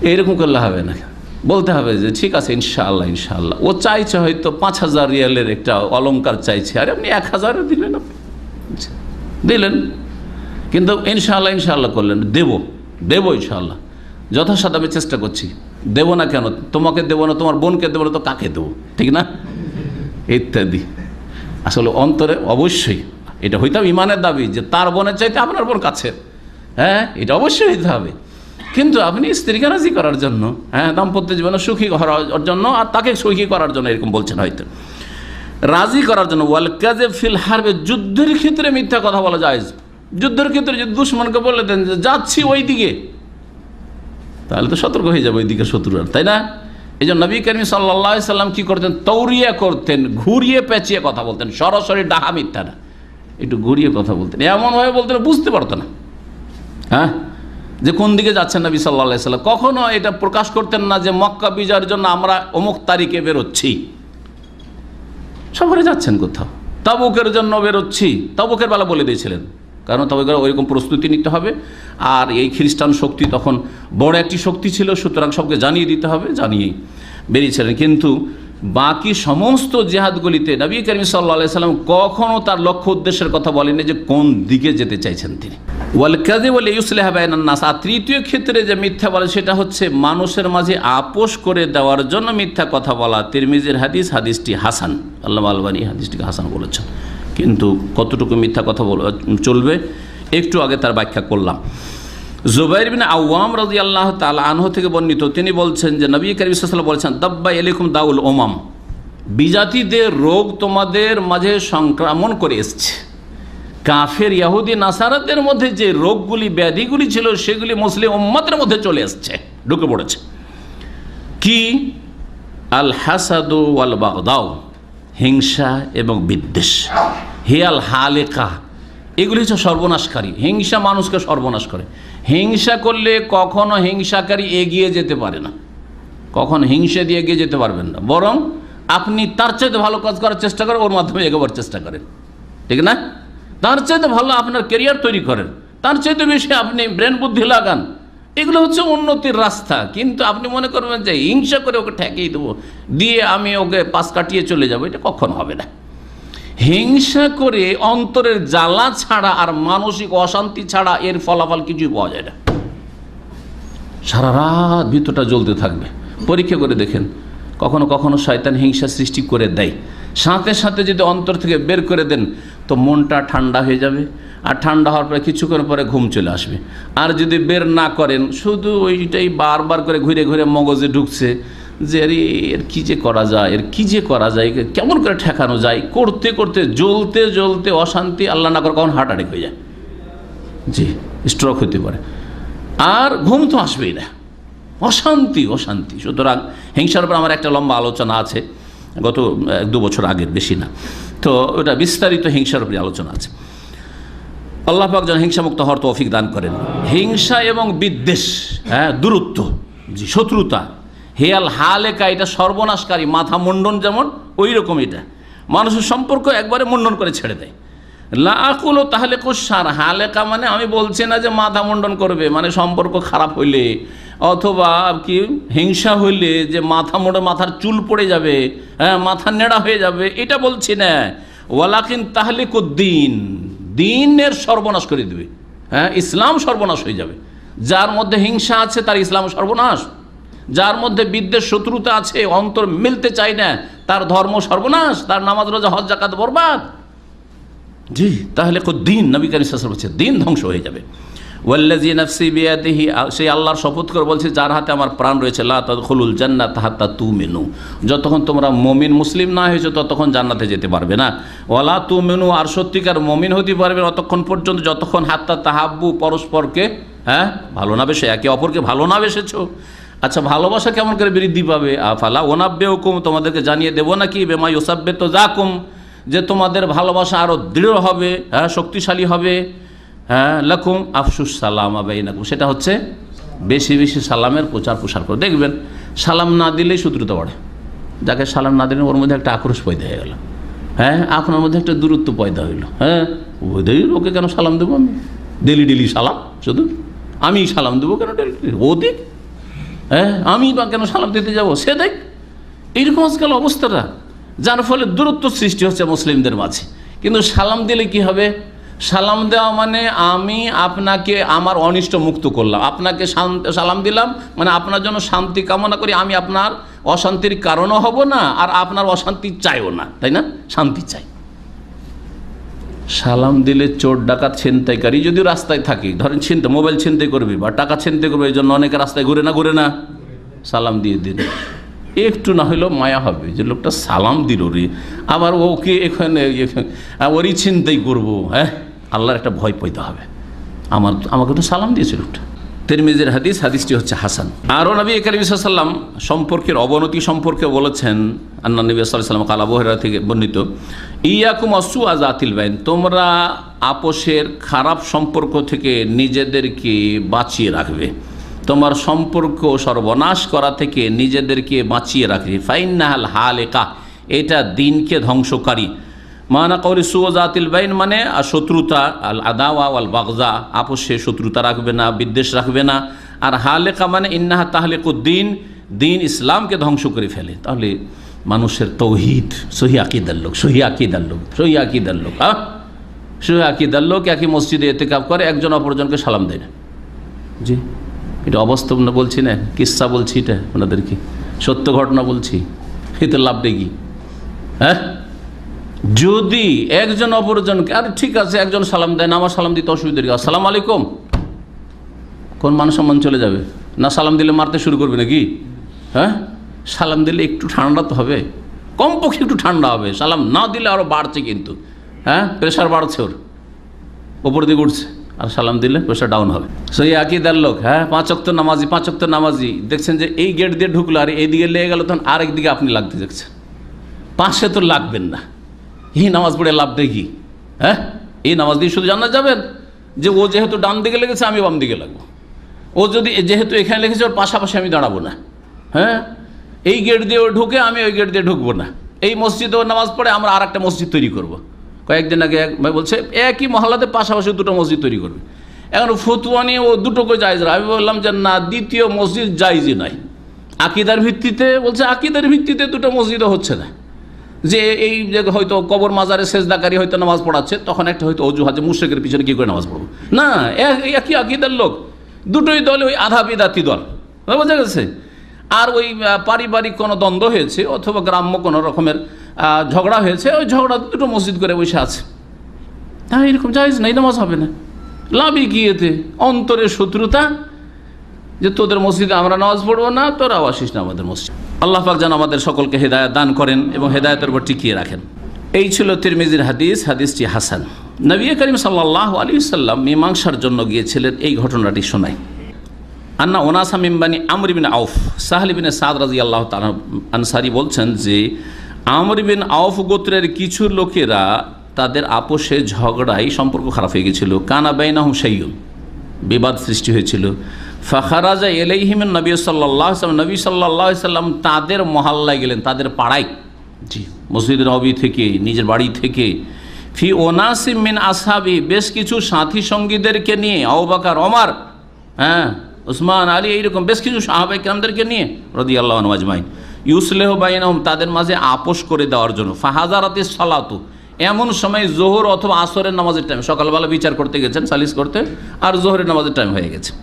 Speaker 1: এইরকম করলে হবে না, বলতে হবে যে ঠিক আছে ইনশাআল্লাহ ইনশাআল্লাহ। ও চাইছে হয়তো 5000 রিয়ালের একটা অলংকার চাইছে, আর আপনি 1000 দিলেন, দিলেন, কিন্তু ইনশাআল্লাহ ইনশাআল্লাহ করলেন, দেবো ইনশাআল্লাহ, যথাসাধ্য আমি চেষ্টা করছি। দেবো না কেন? তোমাকে দেবো না, তোমার বোনকে দেবো না, তো কাকে দেবো, ঠিক না? ইত্যাদি। আসলে অন্তরে অবশ্যই এটা হইতে হবে ইমানের দাবি যে তার বোনের চাইতে আপনার বোন কাছে, হ্যাঁ এটা অবশ্যই হইতে হবে। কিন্তু আপনি স্ত্রীকে রাজি করার জন্য, হ্যাঁ দাম্পত্য জীবনে সুখী করার জন্য, আর তাকে সুখী করার জন্য এরকম বলছেন হয়তো, রাজি করার জন্য। ওয়াল কাযিব ফিল হারবে, যুদ্ধের ক্ষেত্রে মিথ্যা কথা বলা যায়। যুদ্ধের ক্ষেত্রে যদি দুশমনকে বলে দেন যে যাচ্ছি ওই দিকে, তাহলে তো সতর্ক হয়ে যাবে ওই দিকে শত্রুরা, তাই না? এই জন্য নবী করিম সাল্লাল্লাহু আলাইহি সাল্লাম কি করতেন? তৌরিয়া করতেন, ঘুরিয়ে পেঁচিয়ে কথা বলতেন, সরাসরি ডাহা মিথ্যা না, একটু ঘুরিয়ে কথা বলতেন, এমনভাবে বলতেন বুঝতে পারতো না, হ্যাঁ, যে কোন দিকে যাচ্ছেন নবী সাল্লাল্লাহু আলাইহি সাল্লাম। কখনো এটা প্রকাশ করতেন না যে মক্কা বিজয়ের জন্য আমরা অমুক তারিখে বেরোচ্ছি, সফরে যাচ্ছেন কোথাও, তাবুকের জন্য বেরোচ্ছি, তাবুকের বেলা বলে দিয়েছিলেন, কারণ তাবুকের ওইরকম প্রস্তুতি নিতে হবে। আর এই খ্রিস্টান শক্তি তখন বড় একটি শক্তি ছিল, সুতরাং সবকে জানিয়ে দিতে হবে, জানিয়েই বেরিয়েছিলেন। কিন্তু বাকি সমস্ত জেহাদগুলিতে নবী করিম সাল্লাল্লাহু আলাইহি সাল্লাম কখনো তার লক্ষ্য উদ্দেশ্যের কথা বলেনি যে কোন দিকে যেতে চাইছেন তিনি। ওয়াল কাযিব ওয়াল ইউসলিহা বাইনান নাস। আর তৃতীয় ক্ষেত্রে যে মিথ্যা বলে সেটা হচ্ছে মানুষের মাঝে আপোষ করে দেওয়ার জন্য মিথ্যা কথা বলা। তিরমিজির হাদিস, হাদিসটি হাসান, আল্লামা আলবানী হাদিসটিকে হাসান বলেছেন। কিন্তু কতটুকু মিথ্যা কথা চলবে একটু আগে তার ব্যাখ্যা করলাম। জুবাইর বিন আওয়াম রাদিয়াল্লাহু তাআলা আনহু থেকে বর্ণিত, তিনি বলছেন যে নবী করিম সাল্লাল্লাহু আলাইহি ওয়াসাল্লাম বলেছেন, দাব্বা ইলাইকুম দাউল উমাম, বিজাতিদের রোগ তোমাদের মাঝে সংক্রমণ করে এসছে। কাফের ইহুদি নাসারাদের মধ্যে যে রোগগুলি ব্যাধিগুলি ছিল সেগুলি মুসলিম উম্মতের মধ্যে চলে এসছে, ঢুকে পড়েছে। কি? আল হাসাদু ওয়াল বাগদাউ, হিংসা এবং বিদ্বেষ। হিয়াল হালেকা, এগুলি হচ্ছে সর্বনাশকারী। হিংসা মানুষকে সর্বনাশ করে। হিংসা করলে কখনো হিংসাকারী এগিয়ে যেতে পারে না, কখনো হিংসা দিয়ে এগিয়ে যেতে পারবেন না, বরং আপনি তার চাইতে ভালো কাজ করার চেষ্টা করেন, ওর মাধ্যমে এগোবার চেষ্টা করেন, ঠিক না? তার চাইতে ভালো আপনার ক্যারিয়ার তৈরি করেন, তার চাইতে বেশি আপনি ব্রেন বুদ্ধি লাগান, এগুলো হচ্ছে উন্নতির রাস্তা। কিন্তু আপনি মনে করবেন যে হিংসা করে ওকে ঠেকিয়ে দেবো, দিয়ে আমি ওকে পাশ কাটিয়ে চলে যাবো, এটা কখনো হবে না। হিংসা করে অন্তরের জ্বালা ছাড়া আর মানসিক অশান্তি ছাড়া এর ফলাফল কিছুই পাওয়া যায় না। সারা রাত ভিতরটা জ্বলতে থাকবে। পরীক্ষা করে দেখেন, কখনো কখনো শয়তান হিংসা সৃষ্টি করে দেয়, সাথে সাথে যদি অন্তর থেকে বের করে দেন তো মনটা ঠান্ডা হয়ে যাবে, আর ঠান্ডা হওয়ার পরে কিছুক্ষণ পরে ঘুম চলে আসবে। আর যদি বের না করেন, শুধু ওইটাই বারবার করে ঘুরে ঘুরে মগজে ঢুকছে যে এর কী যে করা যায়, এর কী যে করা যায়, কেমন করে ঠেকানো যায়, করতে করতে জ্বলতে জ্বলতে অশান্তি, আল্লাহ না করে কখন হার্ট অ্যাটাক হয়ে যায়, জি স্ট্রোক হতে পারে, আর ঘুম তো আসবেই না, অশান্তি অশান্তি। সুতরাং হিংসার উপর আমার একটা লম্বা আলোচনা আছে, গত 1-2 বছর আগের, বেশি না, তো ওটা বিস্তারিত হিংসার উপরে আলোচনা আছে। আল্লাহ পাক যেন হিংসামুক্ত হওয়ার তৌফিক দান করেন। হিংসা এবং বিদ্বেষ, দূরত্ব, জি শত্রুতা, হেয়াল হালেকা, এটা সর্বনাশকারী, মাথা মুন্ডন যেমন ওই রকম, এটা মানুষের সম্পর্ক একবারে মুন্ডন করে ছেড়ে দেয়। লা আকুলু তাহলিকুস সার, হালেকা মানে আমি বলছি না যে মাথা মুন্ডন করবে, মানে সম্পর্ক খারাপ হইলে অথবা কি হিংসা হইলে যে মাথার চুল পড়ে যাবে, মাথা নেড়া হয়ে যাবে, এটা বলছি না। ওয়ালাকিন তাহলিকুদ্দিন, দিনের সর্বনাশ করে দেবে, ইসলাম সর্বনাশ হয়ে যাবে। যার মধ্যে হিংসা আছে তার ইসলাম সর্বনাশ, যার মধ্যে বিদ্বেষ শত্রুতা আছে, অন্তর মিলতে চায় না, তার ধর্ম সর্বনাশ, তার নামাজ রোজা হজ যাকাত বরবাদ। জি তাহলে দিন, নবী করিম সাল্লাল্লাহু আলাইহি ওয়াসাল্লাম বলছে দিন ধ্বংস হয়ে যাবে। ওয়াল্লাযী নাফসি বিয়াদিহি, সেই আল্লাহর শপথ করে বলছে যার হাতে আমার প্রাণ রয়েছে, লা তাদখুলুল জান্নাতা হাত্তা তুমিনু, যতক্ষণ তোমরা মুমিন মুসলিম না হয়েছো ততক্ষণ জান্নাতে যেতে পারবে না। ওয়ালা তুমিনু, আর সত্যিকার মুমিন হতে পারবে অতক্ষণ পর্যন্ত যতক্ষণ হাত্তা তাহাব্বু, পরস্পরকে ভালো না বেসে, একে অপরকে ভালো না বেসেছো। আচ্ছা ভালোবাসা কেমন করে বৃদ্ধি পাবে? আফালা ওনাব্বিউকুম, তোমাদেরকে জানিয়ে দেবো নাকি, বেমা ইউসাব্বিতু যাকুম, যে তোমাদের ভালোবাসা আরও দৃঢ় হবে, শক্তিশালী হবে। লাকুম আফসুস সালামা বাইনাকুম, সেটা হচ্ছে বেশি বেশি সালামের প্রচার প্রসার করে। দেখবেন সালাম না দিলেই শত্রুতা বাড়ে, যাকে সালাম না দিলেন ওর মধ্যে একটা আক্রোশ পয়দা হয়ে গেল, আপনার মধ্যে একটা দূরত্ব পয়দা হইলো। ওকে কেন সালাম দেবো আমি, ডেলি সালাম, শুধু আমি সালাম দেবো কেন ডেলি, ও দেখ, আমি বা কেন সালাম দিতে যাবো, সে দেখ। এইরকম আজকাল অবস্থাটা, যার ফলে দূরত্ব সৃষ্টি হচ্ছে মুসলিমদের মাঝে। কিন্তু সালাম দিলে কি হবে? সালাম দেওয়া মানে আমি আপনাকে আমার অনিষ্ট মুক্ত করলাম, আপনাকে সালাম দিলাম মানে আপনার জন্য শান্তি কামনা করি, আমি আপনার অশান্তির কারণও হব না, আর আপনার অশান্তি চাইও না, তাই না? শান্তি চাই। সালাম দিলে চোর ডাকাত ছিনতাইকারী যদি রাস্তায় থাকি, ধরেন মোবাইল ছিনতাই করবি বা টাকা ছিনতাই করবে, এই জন্য অনেকে রাস্তায় ঘুরে না, সালাম দিয়ে দিন, একটু না হইলেও মায়া হবে যে লোকটা সালাম দিল রে, আবার ওকে এখানে ওরই ছিনতাই করবো, আল্লাহর একটা ভয় পেতে হবে, আমাকে তো সালাম দিয়েছে লোকটা। তিরমিজির হাদিস, হাদিসটি হচ্ছে হাসান। আরও নবী করিম সাল্লাল্লাহু আলাইহি ওয়াসাল্লাম সম্পর্কের অবনতি সম্পর্কে বলেছেন, আন্না নবী সাল্লাল্লাহু আলাইহি ওয়াসাল্লাম কাল, আবু হুরায়রা থেকে বর্ণিত, ইয়াকুম আসুআ যাতিল বাইন, তোমরা আপোষের খারাপ সম্পর্ক থেকে নিজেদেরকে বাঁচিয়ে রাখবে, তোমার সম্পর্ক সর্বনাশ করা থেকে নিজেদেরকে বাঁচিয়ে রাখবে। ফাইন্নাহাল হালেকা, এটা দিনকে ধ্বংসকারী। মানা কওলি সুওজাতিল বাইন মানে শত্রুতা, আল আদাওয়া ওয়াল বাগজা, আপোষে শত্রুতা রাখবে না, বিদ্বেষ রাখবে না। আর হালেকা মানে ইন্নাহা তাহলিকুদ্দিন, দিন ইসলামকে ধ্বংস করে ফেলে। তাহলে মানুষের তৌহিদ, সহি আকিদার লোক, সহি আকিদার লোক, সহি আকিদার লোক, সহি আকিদার লোক একই মসজিদে ইতিকাফ করে, একজন অপরজনকে সালাম দেয় না। জি, এটা অবাস্তব না বলছি না, কিস্সা বলছি, এটা আপনাদেরকে সত্য ঘটনা বলছি। এতে লাভ দেখি, হ্যাঁ? যদি একজন অপরজনকে, আর ঠিক আছে একজন সালাম দেয় না, আমার সালাম দিতে অসুবিধা নেই, আসসালামু আলাইকুম, কোন মান সম্মান চলে যাবে না? সালাম দিলে মারতে শুরু করবে নাকি? হ্যাঁ, সালাম দিলে একটু ঠান্ডা তো হবে, কমপক্ষে একটু ঠান্ডা হবে। সালাম না দিলে আরও বাড়ছে, কিন্তু হ্যাঁ প্রেশার বাড়ছে, ওর ওপর দিকে উঠছে। আর সালাম দিলে প্রেশার ডাউন হবে। সেই আকীদার লোক, হ্যাঁ 5 ওয়াক্ত নামাজি, 5 ওয়াক্ত নামাজি, দেখছেন যে এই গেট দিয়ে ঢুকলো আর এইদিকে লেগে গেল, তখন আরেক দিকে আপনি লাগতে দেখছেন, পাশে তো লাগবেন না। এই নামাজ পড়ে লাভ দেখি, হ্যাঁ? এই নামাজ দিয়ে শুধু জান্নাত যাবেন যে ও যেহেতু ডান দিকে লেগেছে আমি বাম দিকে লাগবো, ও যদি যেহেতু এখানে লেগেছে ওর পাশাপাশি আমি দাঁড়াবো না, হ্যাঁ? এই গেট দিয়ে ও ঢুকে আমি ওই গেট দিয়ে ঢুকবো না। এই মসজিদে ও নামাজ পড়ে, আমরা আর একটা মসজিদ তৈরি করব। কয়েকদিন আগে এক ভাই বলছে একই মহল্লাতে পাশাপাশি 2টো মসজিদ তৈরি করবে। এখন ফতুয়া নিয়ে ও দুটোকে জায়েজ না। আমি বললাম যে না, দ্বিতীয় মসজিদ জায়েজই নাই। আকিদার ভিত্তিতে বলছে, আকিদার ভিত্তিতে 2টো মসজিদও হচ্ছে না। যে এই যে হয়তো কবর মাজারে সেজদাকারী হয়তো নামাজ পড়াচ্ছে, তখন একটা হয়তো অজুহাত যে মুশরিকের পিছনে কি করে নামাজ পড়বো না, একই আকিদার লোক, দুটোই দল ওই আধা বিদাতি দল, বোঝা গেছে। আর ওই পারিবারিক কোনো দ্বন্দ্ব হয়েছে অথবা গ্রাম্য কোনো রকমের ঝগড়া হয়েছে, ওই ঝগড়া 2টো মসজিদ করে বসে আছে। হ্যাঁ, এরকম জায়েজ নাই, নামাজ হবে না। লাভই কি এতে? অন্তরের শত্রুতা, যে তোদের মসজিদে আমরা নামাজ পড়বো না, তোরাও আসিস না আমাদের মসজিদ। আল্লাহ পাক যেন আমাদের সকলকে হেদায়েত দান করেন এবং হেদায়েতের উপর টিকিয়ে রাখেন। এই ছিল তিরমিজির হাদিস, হাদিসটি হাসান। নবী করিম সাল্লাল্লাহু আলাইহি ওয়াসাল্লাম মীমাংসার জন্য গিয়েছিলেন, এই ঘটনাটি শোনাই। আন্না ওনাসা মিন বানি আমর ইবনে আউফ, সাহল ইবনে সাদ রাদিয়াল্লাহু তাআলা আনসারী বলছেন যে আমর ইবনে আউফ গোত্রের কিছু লোকেরা তাদের আপোষে ঝগড়ায় সম্পর্ক খারাপ হয়ে গেছিল। কানা বাইনাহুম শাইউন, বিবাদ সৃষ্টি হয়েছিল। ফাখারাজা ইলাইহিম নবী সাল্লাল্লাহু আলাইহি ওয়াসাল্লাম, নবী সাল্লাল্লাহু আলাইহি ওয়াসাল্লাম তাদের মহল্লায় গেলেন, তাদের পাড়ায়, জি, মসজিদ নববী থেকে, নিজের বাড়ি থেকে। ফি ওনাসিম মিন আসহাবি, বেশ কিছু সাথী সঙ্গীদেরকে নিয়ে, আবু বকর, ওমর, হ্যাঁ উসমান, আলী, এইরকম বেশ কিছু সাহাবায়ে কেরামদেরকে নিয়ে রাদিয়াল্লাহু আনহুম আজমাইন, ইউসলিহু বাইনাহুম, তাদের মাঝে আপোষ করে দেওয়ার জন্য। ফাহাজারাতিস সালাতু, এমন সময় জোহর অথবা আসরের নামাজের টাইম, সকালবেলা বিচার করতে গেছেন, সালিস করতে, আর জোহরের নামাজের টাইম হয়ে গেছে।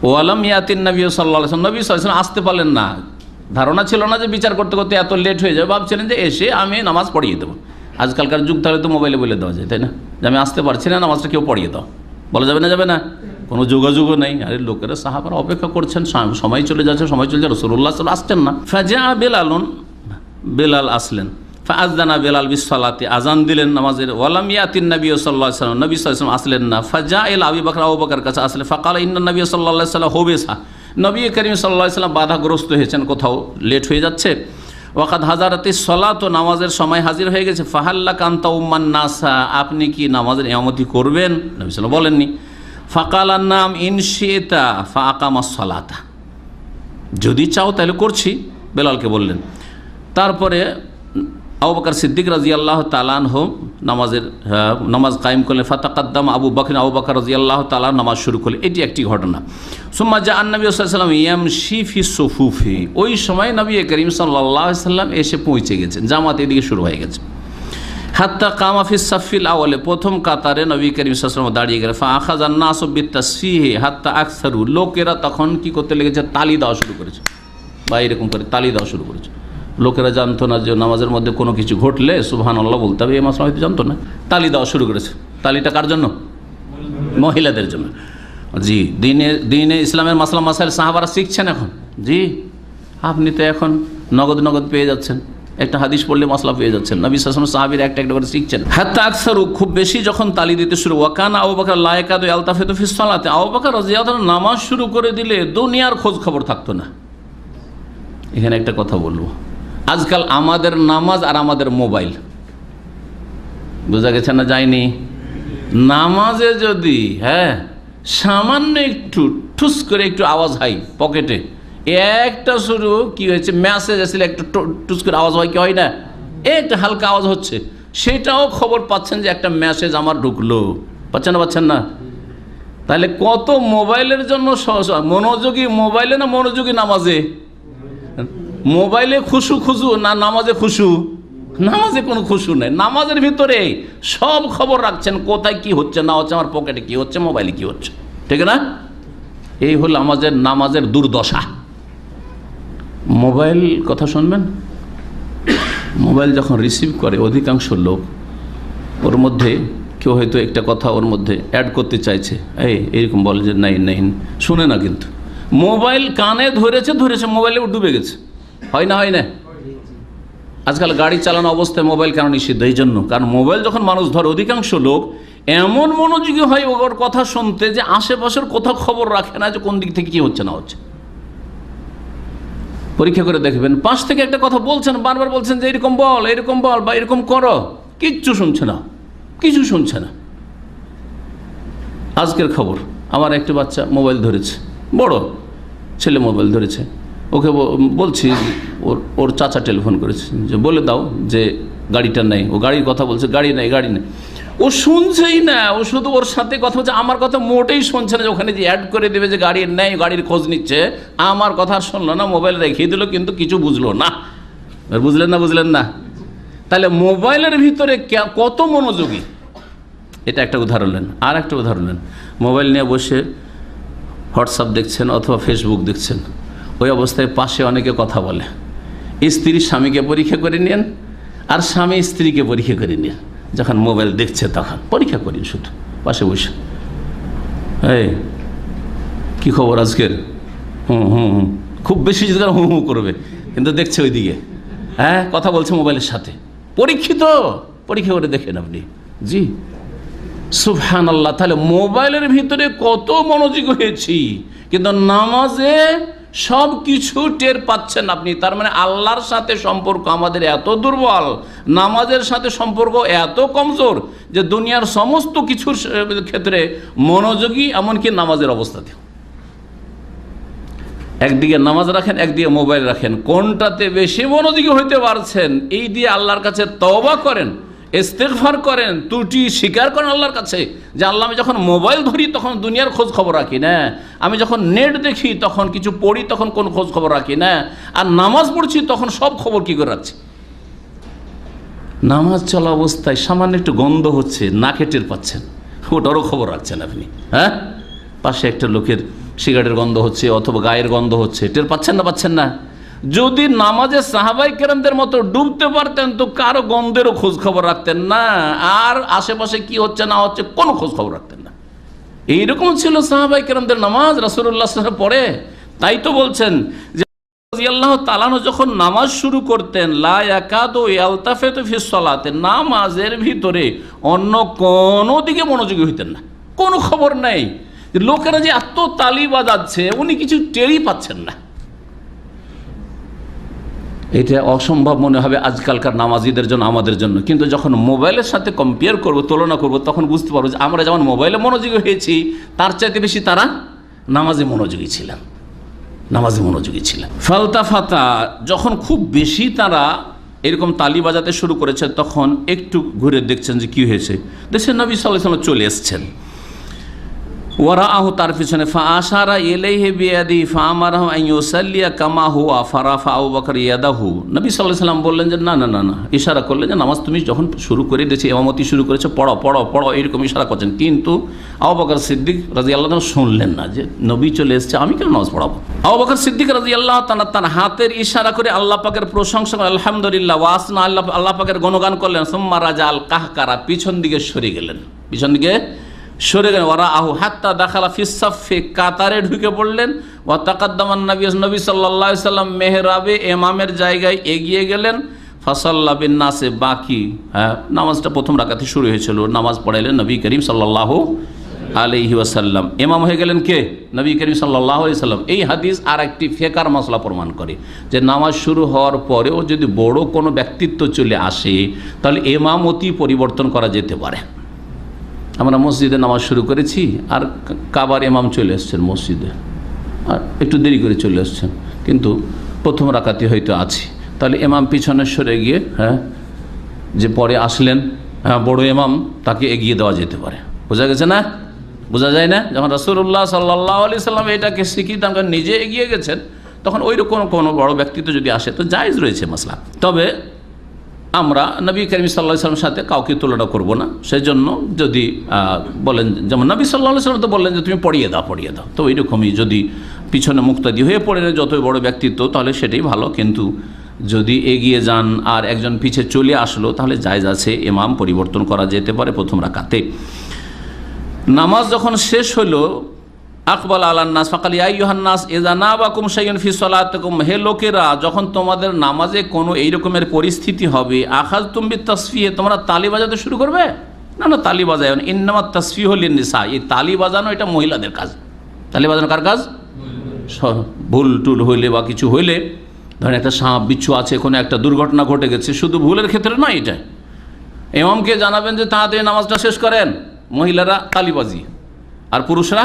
Speaker 1: ওয়ালাম ইয়াতিন নবী সাল্লাল্লাহু আলাইহি ওয়াসাল্লাম, নবী সাল্লাল্লাহু আলাইহি ওয়াসাল্লাম আসতে পারলেন না। ধারণা ছিল না যে বিচার করতে করতে এত লেট হয়ে যাবে, ভাবছিলেন যে এসে আমি নামাজ পড়িয়ে দেবো। আজকালকার যুগ তাহলে তো মোবাইলে বলে দেওয়া যায়, তাই না, যে আমি আসতে পারছি না, নামাজটা কেউ পড়িয়ে দাও, বলা যাবে না? যাবে না, কোনো যোগাযোগও নেই। আরে লোকেরা সাহাবারা অপেক্ষা করছেন, সময় চলে যাচ্ছে, সময় চলে যাচ্ছে, রাসূলুল্লাহ সাল্লাল্লাহু আলাইহি ওয়াসাল্লাম আসছেন না। ফাজা বেলালুন, বেলাল আসলেন। ফাআযানা বেলাল বিসসালাতি, আজান দিলেন নামাজের। ওয়ালাম ইয়াতিন নবী সাল্লাল্লাহু আলাইহি ওয়াসাল্লাম, নবী সাল্লাল্লাহু আলাইহি ওয়াসাল্লাম আসলেন না। ফাজা ইলা আবু বকর, আবু বকর কাছে আসলেন। ফাকালা ইন্না নবী সাল্লাল্লাহু আলাইহি ওয়াসাল্লাম হুবিসা, নবী করিম সাল্লাল্লাহু আলাইহি ওয়াসাল্লাম বাধাগ্রস্ত হয়েছেন, কোথাও লেট হয়ে যাচ্ছে। ওয়াকাদ হাজারাতিস সালাত, নামাজের সময় হাজির হয়ে গেছে। ফাহাল্লা কান্তা উম্মান নাসা, আপনি কি নামাজের ইমামতি করবেন? নবী সাল্লাল্লাহু আলাইহি ওয়াসাল্লাম বলেননি। ফাকালান নাম ইনশিতা ফাআকামাস সালাতা, যদি চাও তাহলে করছি, বেলালকে বললেন। তারপরে আবু বকর সিদ্দিক রাদিয়াল্লাহু তাআলা আনহু নামাজ কায়েম করলেন। ফাতাকাদ্দাম আবু বকর, আবু বকর রাদিয়াল্লাহু তাআলা নামাজ শুরু করলেন। এটি একটি ঘটনা। সুম্মা জা আন নবী সাল্লাল্লাহু আলাইহি ওয়াসাল্লাম ইয়ামশি ফি সুফুফি, ওই সময় নবী করিম সাল্লাল্লাহু আলাইহি ওয়াসাল্লাম এসে পৌঁছে গেছেন, জামাত এদিকে শুরু হয়ে গেছে। হাত্তা কামা ফিস সাফিল আওয়ালে, প্রথম কাতারে নবী করিম সাল্লাল্লাহু আলাইহি ওয়াসাল্লাম দাঁড়িয়ে গেলেন। ফা আখাযান নাসু বিতাসফিহি হাত্তা আকসারু, লোকেরা তখন কি করতে লেগেছে? তালি দেওয়া শুরু করেছে, বা এরকম করে তালি দেওয়া শুরু করেছে। লোকেরা জানতো না যে নামাজের মধ্যে কোনো কিছু ঘটলে সুবহানাল্লাহ বলতে হবে, এই মাসলা হয়তো জানতো না। তালি দেওয়া শুরু করেছে। তালিটা কার জন্য? মহিলাদের জন্য। জি, দিনে ইসলামের মাসলা মাসাইল সাহাবারা শিখছেন এখন। জি, আপনি তো এখন নগদ পেয়ে যাচ্ছেন, একটা হাদিস পড়লে মাসলা পেয়ে যাচ্ছেন। নবী সাল্লাল্লাহু আলাইহি ওয়াসাল্লাম সাহাবীরা একটা একটা করে শিখছেন। হাত্তা আকসারু, খুব বেশি যখন তালি দিতে শুরু। ওয়াকানা আবু বকর লা ইয়াকাদু ইয়ালতাফিতু ফিস সালাতি, আবু বকর রাদিয়াল্লাহু আনহু নামাজ শুরু করে দিলে দুনিয়ার খোঁজ খবর থাকতো না। এখানে একটা কথা বলবো, আজকাল আমাদের নামাজ আর আমাদের মোবাইল, বোঝা গেছে না? যায়নি। নামাজে যদি সামান্য একটু ঠুস করে একটু আওয়াজ হয় পকেটে, একটা শুরু কি হয়েছে, মেসেজ আসলে একটু টুস করে আওয়াজ হয়, কি হয় না? একটা হালকা আওয়াজ হচ্ছে, সেটাও খবর পাচ্ছেন যে একটা মেসেজ আমার ঢুকলো, পাচ্ছেন না? তাহলে কত মোবাইলের জন্য মনোযোগী মোবাইলে না মনোযোগী নামাজে? মোবাইলে খুশু না নামাজে খুশু? নামাজে কোনো খুশু নেই। নামাজের ভিতরে সব খবর রাখছেন, কোথায় কি হচ্ছে না হচ্ছে, আমার পকেটে কি হচ্ছে, মোবাইলে কি হচ্ছে, ঠিক না? এই হল আমাদের নামাজের দুর্দশা। মোবাইল কথা শুনবেন, মোবাইল যখন রিসিভ করে অধিকাংশ লোক, ওর মধ্যে কেউ হয়তো একটা কথা ওর মধ্যে অ্যাড করতে চাইছে, এইরকম বলে যে নাই শুনে না, কিন্তু মোবাইল কানে ধরেছে মোবাইলে ডুবে গেছে। হয় না? আজকাল গাড়ি চালানো অবস্থায় মোবাইল কেন নিষিদ্ধ? এই জন্য, কারণ মোবাইল যখন মানুষ ধরে অধিকাংশ লোক এমন মনোযোগী হয় ওর কথা শুনতে যে আশেপাশের কোথাও খবর রাখে না যে কোন দিক থেকে কি হচ্ছে না হচ্ছে। পরীক্ষা করে দেখবেন, পাশ থেকে একটা কথা বলছেন, বারবার বলছেন যে এরকম বল বা এরকম করো, কিছু শুনছে না। আজকের খবর, আমার একটা বাচ্চা মোবাইল ধরেছে, বড় ছেলে মোবাইল ধরেছে, ওকে বলছি, ওর চাচা টেলিফোন করেছে যে বলে দাও যে গাড়িটা নেই। ও গাড়ির কথা বলছে, গাড়ি নেই। ও শুনছেই না, ও শুধু ওর সাথে কথা বলছে, আমার কথা মোটেই শুনছে না। ওখানে যে অ্যাড করে দেবে যে গাড়ির নেই, গাড়ির খোঁজ নিচ্ছে, আমার কথা আর শুনলো না, মোবাইল রেখে দিল, কিন্তু কিছু বুঝলো না। বুঝলেন না? তাহলে মোবাইলের ভিতরে কত মনোযোগী, এটা একটা উদাহরণ নেন। আর একটা উদাহরণ নেন, মোবাইল নিয়ে বসে হোয়াটসঅ্যাপ দেখছেন অথবা ফেসবুক দেখছেন, ওই অবস্থায় পাশে অনেকে কথা বলে। স্ত্রী স্বামীকে পরীক্ষা করে নেন, আর স্বামী স্ত্রীকে পরীক্ষা করে নেন। যখন মোবাইল দেখছে তখন পরীক্ষা করি, শুধু পাশে বসে, কি খবর আজকের, খুব বেশি যদি হুঁ করবে, কিন্তু দেখছে ওইদিকে, কথা বলছে মোবাইলের সাথে। পরীক্ষা করে দেখেন আপনি। জি সুবহানাল্লাহ। তাহলে মোবাইলের ভিতরে কত মনোযোগী হয়েছি, কিন্তু নামাজে সব কিছু টের পাচ্ছেন আপনি। তার মানে আল্লাহর সাথে সম্পর্ক আমাদের এত দুর্বল, নামাজের সাথে সম্পর্ক এত কমজোর যে দুনিয়ার সমস্ত কিছুর ক্ষেত্রে মনোযোগী, এমনকি নামাজের অবস্থাতে। একদিকে নামাজ রাখেন, একদিকে মোবাইল রাখেন, কোনটাতে বেশি মনোযোগী হইতে পারছেন? এই দিয়ে আল্লাহর কাছে তওবা করেন, ইস্তেগফার করেন, ত্রুটি স্বীকার করেন আল্লাহর কাছে যে আল্লাহ, আমি যখন মোবাইল ধরি তখন দুনিয়ার খোঁজ খবর রাখি না, আমি যখন নেট দেখি তখন কিছু পড়ি তখন কোন খোঁজ খবর রাখি না, আর নামাজ পড়ছি তখন সব খবর কি করে রাখছি। নামাজ চলা অবস্থায় সামান্য একটু গন্ধ হচ্ছে, নাকে টের পাচ্ছেন, ওটারও খবর রাখছেন আপনি। পাশে একটা লোকের সিগারেটের গন্ধ হচ্ছে অথবা গায়ের গন্ধ হচ্ছে, টের পাচ্ছেন না? যদি নামাজে সাহাবাই কেরামদের মতো ডুবতে পারতেন তো কারো গন্ধেরও খোঁজ খবর রাখতেন না, আর আশেপাশে কি হচ্ছে না হচ্ছে কোনো খোঁজ খবর রাখতেন না। এইরকম ছিল সাহাবাই কেরামদের নামাজ, রাসূলুল্লাহ সাল্লাল্লাহু আলাইহি ওয়াসাল্লাম পড়ে। তাই তো বলছেন যে রাদিয়াল্লাহু তাআলা আনহু যখন নামাজ শুরু করতেন, লা ইয়াকাদু ইয়ালতাফিতু ফিস সালাতে, নামাজের ভিতরে অন্য কোনো দিকে মনোযোগী হইতেন না, কোনো খবর নাই। লোকেরা যে এত তালি বাজাচ্ছে, উনি কিছু টেরই পাচ্ছেন না। এটা অসম্ভব মনে হবে আজকালকার নামাজিদের জন্য, আমাদের জন্য। কিন্তু যখন মোবাইলের সাথে কম্পেয়ার করব, তুলনা করব, তখন বুঝতে পারবো যে আমরা যেমন মোবাইলে মনোযোগী হয়েছি, তার চাইতে বেশি তারা নামাজে মনোযোগী ছিলেন। ফালতাফাতা, যখন খুব বেশি তারা এরকম তালি বাজাতে শুরু করেছে, তখন একটু ঘুরে দেখছেন যে কি হয়েছে। দেখছেন নবী সাল্লাল্লাহু আলাইহি ওয়াসাল্লাম চলে এসছেন। ওয়ারাআহু, তার পিছনে, ফাআশারা ইলাইহি বিয়াদি ফাআমারাহু আন ইউসাল্লিয়া কামা হুয়া ফারাফা আবু বকর ইয়াদাহু। নবী সাল্লাল্লাহু আলাইহি ওয়াসাল্লাম বললেন যে না, ইশারা করলেন যে নামাজ তুমি যখন শুরু করে দিয়েছি, ইমামতি শুরু করেছো, পড়ো, এরকম ইশারা করছেন। কিন্তু আবু বকর সিদ্দিক রাদিয়াল্লাহু তাআলা শুনলেন না যে নবী চলে এসেছে, আমি কেন নামাজ পড়াবো। আবু বকর সিদ্দিক রাদিয়াল্লাহু তাআলা তার হাতের ইশারা করে আল্লাহ পাকের প্রশংসা করে, আলহামদুলিল্লাহ ওয়াসনা, আল্লাহ পাকের গুণগান করলেন। সুম্মা রাজাল কাহকারা, পিছন দিকে সরে গেলেন। ওয়ারাআহু হাত্তা দাখালা ফিস সাফফি, কাতারে ঢুকে পড়লেন। ওয়া তাকাদ্দামান নবী সাল্লাল্লাহু আলাইহি ওয়াসাল্লাম মেহরাবে ইমামের জায়গায় এগিয়ে গেলেন। ফাসাল্লা বিন নাসে, বাকি নামাজটা প্রথম রাকাতে শুরু হয়েছিল, নামাজ পড়াইলেন নবী করিম সাল্লাল্লাহু আলাইহি ওয়াসাল্লাম। ইমাম হয়ে গেলেন কে? নবী করিম সাল্লাল্লাহু আলাইহি ওয়াসাল্লাম। এই হাদিস আর একটি ফিকহের মাসলা প্রমাণ করে যে নামাজ শুরু হওয়ার পরেও যদি বড় কোনো ব্যক্তিত্ব চলে আসে, তাহলে ইমামতি পরিবর্তন করা যেতে পারে। আমরা মসজিদে নামাজ শুরু করেছি, আর কাবার ইমাম চলে এসছেন মসজিদে, আর একটু দেরি করে চলে এসছেন, কিন্তু প্রথম রাকাতে হয়তো আছি, তাহলে ইমাম পিছনে সরে গিয়ে যে পরে আসলেন বড় ইমাম, তাকে এগিয়ে দেওয়া যেতে পারে। বোঝা গেছে না? বোঝা যায় না? যখন রাসূলুল্লাহ সাল্লাল্লাহু আলাইহি সাল্লাম এটাকে স্বীকৃতি দান করেন, নিজে এগিয়ে গেছেন, তখন ওই রকম কোনো বড় ব্যক্তিত্ব যদি আসে তো জায়েজ রয়েছে মাসলা। তবে আমরা নবী করিম সাল্লাল্লাহু আলাইহি ওয়াসাল্লামের সাথে কাউকে তুলনা করব না। সেই জন্য যদি বলেন, যেমন নবী সাল্লাল্লাহু আলাইহি ওয়াসাল্লাম তো বললেন যে তুমি পড়িয়ে দাও, তো ওইরকমই যদি পিছনে মুক্তাদি হয়ে পড়ে যতই বড় ব্যক্তিত্ব তাহলে সেটাই ভালো। কিন্তু যদি এগিয়ে যান আর একজন পিছে চলে আসলো তাহলে জায়েজ আছে, ইমাম পরিবর্তন করা যেতে পারে প্রথম রাকাতে। নামাজ যখন শেষ হলো, আকবাল আলান নাস ফাকাল ইয়া আইয়ুহান নাস ইযা নাবাকুম শাইউন ফি সালাতিকুম, হে লোকেরা, যখন তোমাদের নামাজে কোনো এই রকমের পরিস্থিতি হবে, আখাযতুম বিতাসফিহ, তোমরা তালি বাজাতে শুরু করবে। না, তালি বাজায় না, ইন্নামাত তাসফিহু লিন-নিসা, এই তালি বাজানো এটা মহিলাদের কাজ। তালি বাজানো কার কাজ? ভুল টুল হইলে বা কিছু হইলে, ধরেন একটা সাপ বিচ্ছু আছে, কোনো একটা দুর্ঘটনা ঘটে গেছে, শুধু ভুলের ক্ষেত্রে নয়, এটা ইমামকে জানাবেন যে তাড়াতাড়ি নামাজটা শেষ করেন। মহিলারা তালিবাজি, আর পুরুষরা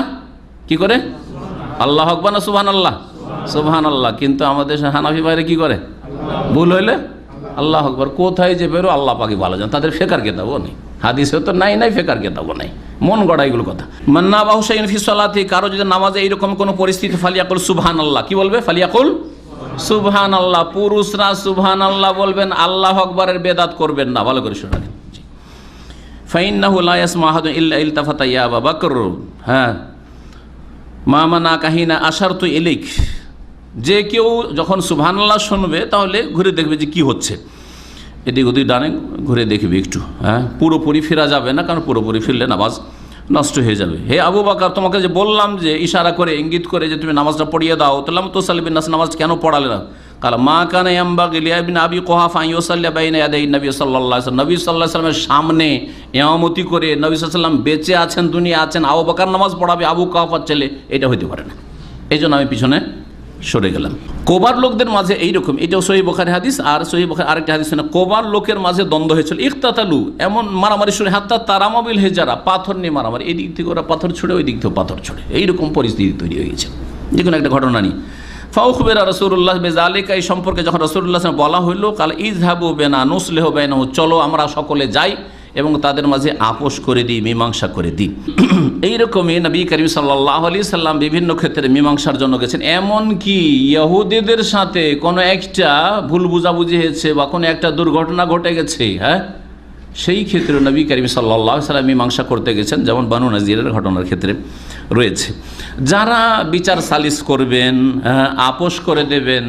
Speaker 1: কি করে? আল্লাহু আকবার না সুবহানাল্লাহ? সুবহানাল্লাহ। কিন্তু আমাদের হানাফি ভাইরা কি করে? ভুল হইলে আল্লাহু আকবার। কোথায় যে বেরো আল্লাহ পাকই ভালো জান, তাদের ফেকার কেতাবও নেই, হাদিসে তো নাই ফেকার কেতাবও নাই, মন গড়া এগুলো কথা। মান্না বাহু শাইউন ফি সালাতি, কারো যদি নামাজে এইরকম কোনো পরিস্থিতি, ফালিয়াকুল সুবহানাল্লাহ, কি বলবে? ফালিয়াকুল সুবহানাল্লাহ। পুরুষরা সুবহানাল্লাহ বলবেন, আল্লাহু আকবারের বেদাত করবেন না। ভালো করে শুনে রাখেন। ফাইন্নাহু লা ইয়াসমাউ আহাদুন ইল্লা ইলতাফাতা ইয়া আবা বকর, হ্যাঁ, মা মানাকা হিনা আশারতু ইলাইক, যে কেউ যখন সুবহানাল্লাহ শুনবে তাহলে ঘুরে দেখবে যে কি হচ্ছে, এদিক ওদিক ডানে ঘুরে দেখবে একটু, হ্যাঁ, পুরোপুরি ফেরা যাবে না, কারণ পুরোপুরি ফিরলে নামাজ নষ্ট হয়ে যাবে। হে আবু বকর, তোমাকে যে বললাম যে ইশারা করে ইঙ্গিত করে যে তুমি নামাজটা পড়িয়ে দাও, তাহলে তো সাল্লিবিন নাস, নামাজ কেন পড়ালে না? কাল মা কানা ইয়ামবাগি লিইবনে আবি কুহাফা আন ইউসাল্লি বাইনা ইয়াদাই নবী সাল্লাল্লাহু আলাইহি ওয়াসাল্লাম, নবী সাল্লাল্লাহু আলাইহি ওয়াসাল্লামের সামনে ইমামতি করে, নবী সাল্লাল্লাহু আলাইহি ওয়াসাল্লাম বেঁচে আছেন, দুনিয়া আছেন, আবু বকর নামাজ পড়াবে আবু কুহাফার ছেলে, এটা হইতে পারে না। এই জন্য আমি পিছনে সরে গেলাম। কোবার লোকদের মাঝে এইরকম, এটাও সহিহ বুখারী হাদিস, আর সহিহ বুখারী আরেকটা হাদিস না, কোবার লোকের মাঝে দ্বন্দ্ব হয়েছিল, ইখতাতালু, এমন মারামারি শুরু, হাত্তা তারামাবিল হেজারা, পাথর নিয়ে মারামারি, এই দিক থেকে ওরা পাথর ছুড়ে, ওই দিক থেকে পাথর ছুড়ে, এইরকম পরিস্থিতি তৈরি হয়ে গেছে। যে কোনো একটা ঘটনা নিয়ে ফাউখবিরা রাসূলুল্লাহ বিযালিকা, এই সম্পর্কে যখন রাসূলুল্লাহ সাল্লাল্লাহু আলাইহি ওয়াসাল্লাম বলা হইল, কাল ইযহাবু বিনা নুসলিহু বাইনাহু, চলো আমরা সকলে যাই এবং তাদের মাঝে আপোষ করে দিই, মীমাংসা করে দিই। এইরকমই নবী করিম সাল্লাল্লাহু আলাইহি সাল্লাম বিভিন্ন ক্ষেত্রে মীমাংসার জন্য গেছেন। এমনকি ইহুদিদের সাথে কোনো একটা ভুল বুঝাবুঝি হয়েছে বা কোনো একটা দুর্ঘটনা ঘটে গেছে, হ্যাঁ, সেই ক্ষেত্রে নবী করিম সাল্লাল্লাহু আলাইহি সাল্লাম মীমাংসা করতে গেছেন, যেমন বানু নাজিরের ঘটনার ক্ষেত্রে রয়েছে। যারা বিচার সালিস করবেন, আপোষ করে দেবেন,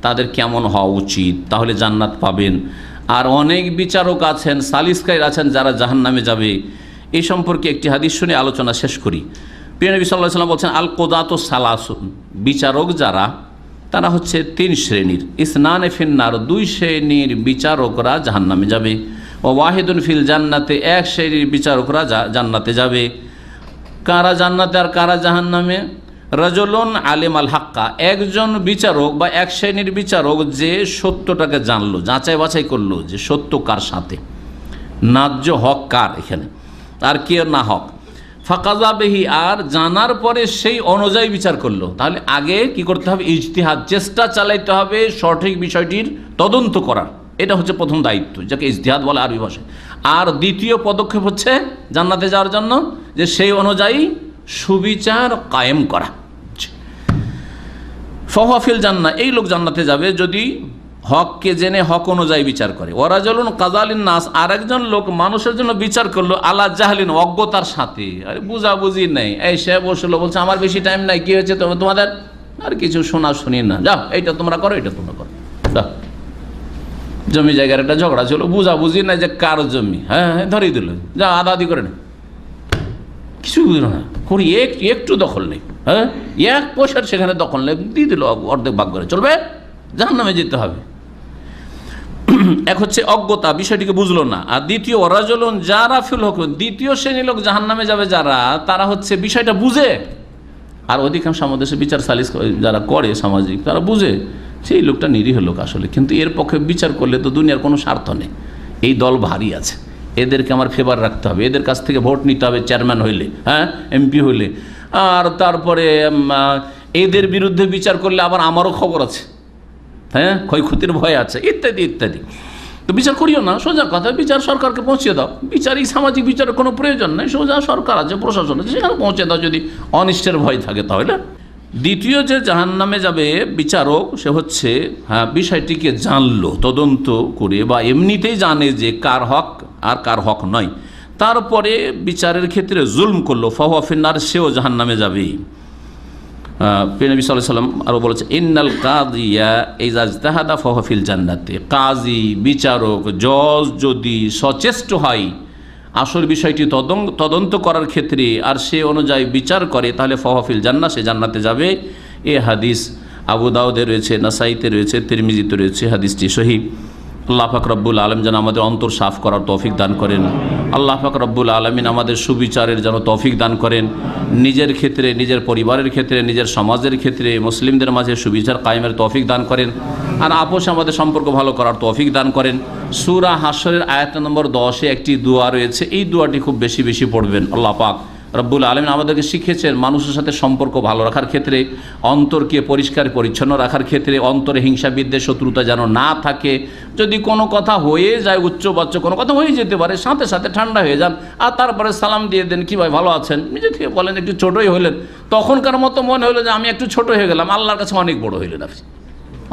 Speaker 1: তাদের কেমন হওয়া উচিত, তাহলে জান্নাত পাবেন। আর অনেক বিচারক আছেন, সালিসকারী আছেন, যারা জাহান্নামে যাবে। এই সম্পর্কে একটি হাদিস শুনে আলোচনা শেষ করি। প্রিয় নবী সাল্লাল্লাহু আলাইহি ওয়াসাল্লাম বলছেন, আল কোদাতু সালাসুন, বিচারক যারা, তারা হচ্ছে 3 শ্রেণীর। ইসনানে ফিন্নার, 2 শ্রেণীর বিচারকরা জাহান্নামে যাবে। ও ওয়াহিদুন ফিল জান্নাতে, 1 শ্রেণীর বিচারকরা জান্নাতে যাবে। কারা জান্নাতে আর কারা জাহান্নামে? রাজুলুন আলিম আল হাক্কা, একজন বিচারক বা 1 শ্রেণীর বিচারক যে সত্যটাকে জানলো, যাচাই বাছাই করলো যে সত্য কার সাথে, ন্যায্য হক কার এখানে, আর কে না হক। ফাকাজা বিহি, আর জানার পরে সেই অনুযায়ী বিচার করলো। তাহলে আগে কি করতে হবে? ইজতিহাদ, চেষ্টা চালাইতে হবে সঠিক বিষয়টির তদন্ত করার। এটা হচ্ছে প্রথম দায়িত্ব, যাকে ইজতিহাদ বলে আরবি ভাষায়। আর দ্বিতীয় পদক্ষেপ হচ্ছে জান্নাতে যাওয়ার জন্য যে সেই অনুযায়ী সুবিচার কায়েম করা। ফাহুয়া জান্নাহ, এই লোক জান্নাতে যাবে যদি হককে জেনে হক অনুযায়ী বিচার করে। ওয়ারাজুলুন কাযালিন নাস, আরেকজন লোক মানুষের জন্য বিচার করলো আলা জাহলিন, অজ্ঞতার সাথে, আরে বুঝাবুঝি নেই, এই সে বসলো, বলছে আমার বেশি টাইম নাই, কি হয়েছে তোমাদের, আর কিছু শোনা শুনি না, যাও এইটা তোমরা করো, এটা তোমরা করো, যাও। জমি জায়গার একটা ঝগড়া ছিল, বুঝাবুঝি নাই যে কার জমি, হ্যাঁ ধরিয়ে দিল, যা আদা আদি করে না, কিছু বুঝলো না, করি একটু দখল নেই, হ্যাঁ 1 পয়সার সেখানে দখল নেই, দিয়ে দিল, অর্ধেক ভাগ করে চলবে, জাহান্নামে যেতে হবে। এক হচ্ছে অজ্ঞতা, বিষয়টিকে বুঝলো না। আর দ্বিতীয় ওয়ারাজুলুন যারা ফিল হুকুম, দ্বিতীয় শ্রেণীর লোক জাহান্নামে যাবে যারা, তারা হচ্ছে বিষয়টা বুঝে। আর অধিকাংশ আমাদের দেশে বিচার সালিস যারা করে সামাজিক, তারা বুঝে সেই লোকটা নিরীহ লোক আসলে, কিন্তু এর পক্ষে বিচার করলে তো দুনিয়ার কোনো স্বার্থ নেই, এই দল ভারী আছে, এদেরকে আমার ফেভার রাখতে হবে, এদের কাছ থেকে ভোট নিতে হবে চেয়ারম্যান হইলে, হ্যাঁ এমপি হইলে, আর তারপরে এদের বিরুদ্ধে বিচার করলে আবার আমারও খবর আছে, হ্যাঁ ক্ষয়ক্ষতির ভয় আছে, ইত্যাদি ইত্যাদি। তো বিচার করিও না, সোজা কথা, বিচার সরকারকে পৌঁছে দাও। বিচার এই সামাজিক বিচারের কোনো প্রয়োজন নেই, সোজা সরকার আছে, প্রশাসন আছে, সেখানে পৌঁছে দাও যদি অনিষ্টের ভয় থাকে তাহলে। দ্বিতীয় যে জাহান্নামে যাবে বিচারক, সে হচ্ছে বিষয়টিকে জানলো তদন্ত করে, বা এমনিতেই জানে যে কার হক আর কার হক নয়, তারপরে বিচারের ক্ষেত্রে জুলম করলো, ফাহুয়া ফিন্নার, সেও জাহান্নামে যাবে। নবী সাল্লাল্লাহু আলাইহি ওয়াসাল্লাম আরও বলেছে, ইন্নাল কাযিয়া ইযা ইজতাহাদা ফাহুয়া ফিল জান্নাতি, কাজী বিচারক জজ যদি সচেষ্ট হয় আসল বিষয়টি তদন্ত করার ক্ষেত্রে আর সে অনুযায়ী বিচার করে, তাহলে ফাহুয়া ফিল জান্নাহ, সে জান্নাতে যাবে। এ হাদিস আবু দাউদে রয়েছে, নাসাইতে রয়েছে, তিরমিজিতে রয়েছে, হাদিসটি সহিহ। আল্লাহ পাক রব্বুল আলম যেন আমাদের অন্তর সাফ করার তৌফিক দান করেন। আল্লাহ পাক রব্বুল আলমিন আমাদের সুবিচারের যেন তৌফিক দান করেন, নিজের ক্ষেত্রে, নিজের পরিবারের ক্ষেত্রে, নিজের সমাজের ক্ষেত্রে মুসলিমদের মাঝে সুবিচার কায়েমের তৌফিক দান করেন, আর আপোষে আমাদের সম্পর্ক ভালো করার তৌফিক দান করেন। সূরা হাশরের আয়াত নম্বর 10-এ একটি দোয়া রয়েছে, এই দোয়াটি খুব বেশি বেশি পড়বেন। আল্লাহ পাক রব্বুল আলমিন আমাদেরকে শিখিয়েছেন মানুষের সাথে সম্পর্ক ভালো রাখার ক্ষেত্রে, অন্তরকে পরিষ্কার পরিচ্ছন্ন রাখার ক্ষেত্রে, অন্তরে হিংসা বিদ্বেষ শত্রুতা যেন না থাকে। যদি কোনো কথা হয়ে যায়, উচ্চবাচ্য কোনো কথা হয়ে যেতে পারে, সাথে সাথে ঠান্ডা হয়ে যান, আর তারপরে সালাম দিয়ে দেন, কী ভাই ভালো আছেন, নিজে থেকে বলেন, একটু ছোটোই হলেন, তখনকার মতো মনে হলো যে আমি একটু ছোটো হয়ে গেলাম, আল্লাহর কাছে অনেক বড় হইলেন, আপনি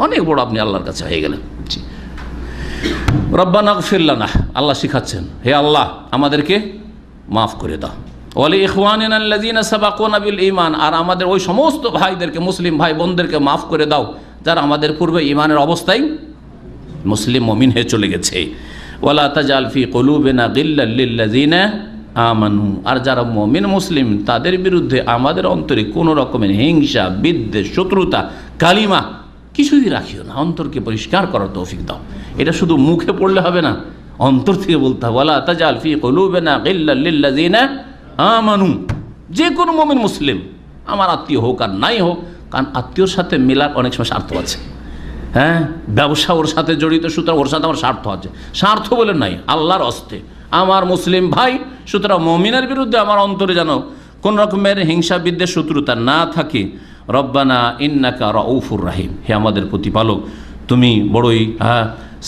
Speaker 1: অনেক বড়, আপনি আল্লাহর কাছে হয়ে গেলেন। জি, রব্বানা গফির লানা, আল্লাহ শিখাচ্ছেন, হে আল্লাহ আমাদেরকে মাফ করে দাও। ওয়ালি ইখওয়ানিনা আল্লাযীনা সাবাকুনা বিল ঈমান, আর আমাদের ওই সমস্ত ভাইদেরকে, মুসলিম ভাই বোনদেরকে মাফ করে দাও যারা আমাদের পূর্বে ঈমানের অবস্থায় মুসলিম মুমিন হয়ে চলে গেছে। ওয়ালা তাজাল ফি কুলুবিনা গিল্লাল লিল্লাযীনা আমানু, আর যারা মুমিন মুসলিম তাদের বিরুদ্ধে আমাদের অন্তরে কোনো রকমের হিংসা বিদ্বেষ শত্রুতা কালিমা কিছুই রাখিও না, অন্তরকে পরিষ্কার করার তৌফিক দাও। এটা শুধু মুখে পড়লে হবে না, অন্তর থেকে বলতে হবে। ওয়ালা তাজাল ফি কুলুবিনা গিল্লাল লিল্লাযীনা আমানু, যে কোনো মুমিন মুসলিম, আমার আত্মীয় হোক আর নাই হোক, কারণ আত্মীয়র সাথে মেলার অনেক সময় স্বার্থ আছে। হ্যাঁ, ব্যবসা ওর সাথে জড়িত, সুতরাং ওর সাথে আমার স্বার্থ আছে, স্বার্থ বলে নাই, আল্লাহর হস্তে আমার মুসলিম ভাই, সুতরাং মুমিনের বিরুদ্ধে আমার অন্তরে যেন কোন রকমের হিংসা বিদ্বেষ শত্রুতা না থাকে। রব্বানা ইন্নাকা রাউফুর রাহিম, হে আমাদের প্রতিপালক তুমি বড়ই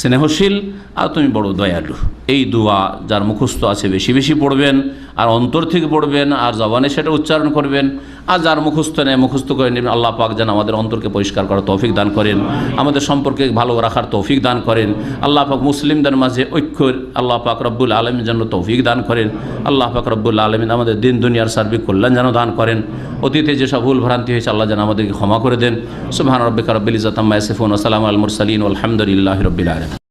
Speaker 1: স্নেহশীল আর তুমি বড় দয়ালু। এই দোয়া যার মুখস্থ আছে বেশি বেশি পড়বেন, আর অন্তর থেকে পড়বেন, আর জবানে সেটা উচ্চারণ করবেন। আর যার মুখস্থ নেই মুখস্থ করে নেবেন। আল্লাহ পাক যেন আমাদের অন্তরকে পরিষ্কার করার তৌফিক দান করেন, আমাদের সম্পর্কে ভালো রাখার তৌফিক দান করেন। আল্লাহ পাক মুসলিমদের মাঝে ঐক্যের আল্লাহ পাক রব্বুল আলমিন যেন তৌফিক দান করেন। আল্লাহ পাক রব্বুল আলমিন আমাদের দিন দুনিয়ার সার্বিক কল্যাণ যেন দান করেন। অতীতে যেসব ভুল ভ্রান্তি হয়েছে আল্লাহ যেন আমাদেরকে ক্ষমা করে দেন। সুবহান রাব্বিকা রাব্বিল ইজ্জাতি আম্মা ইয়াসিফুন ওয়া সালামুন আলাল মুরসালিন ওয়ালহামদুলিল্লাহি রাব্বিল আলামিন।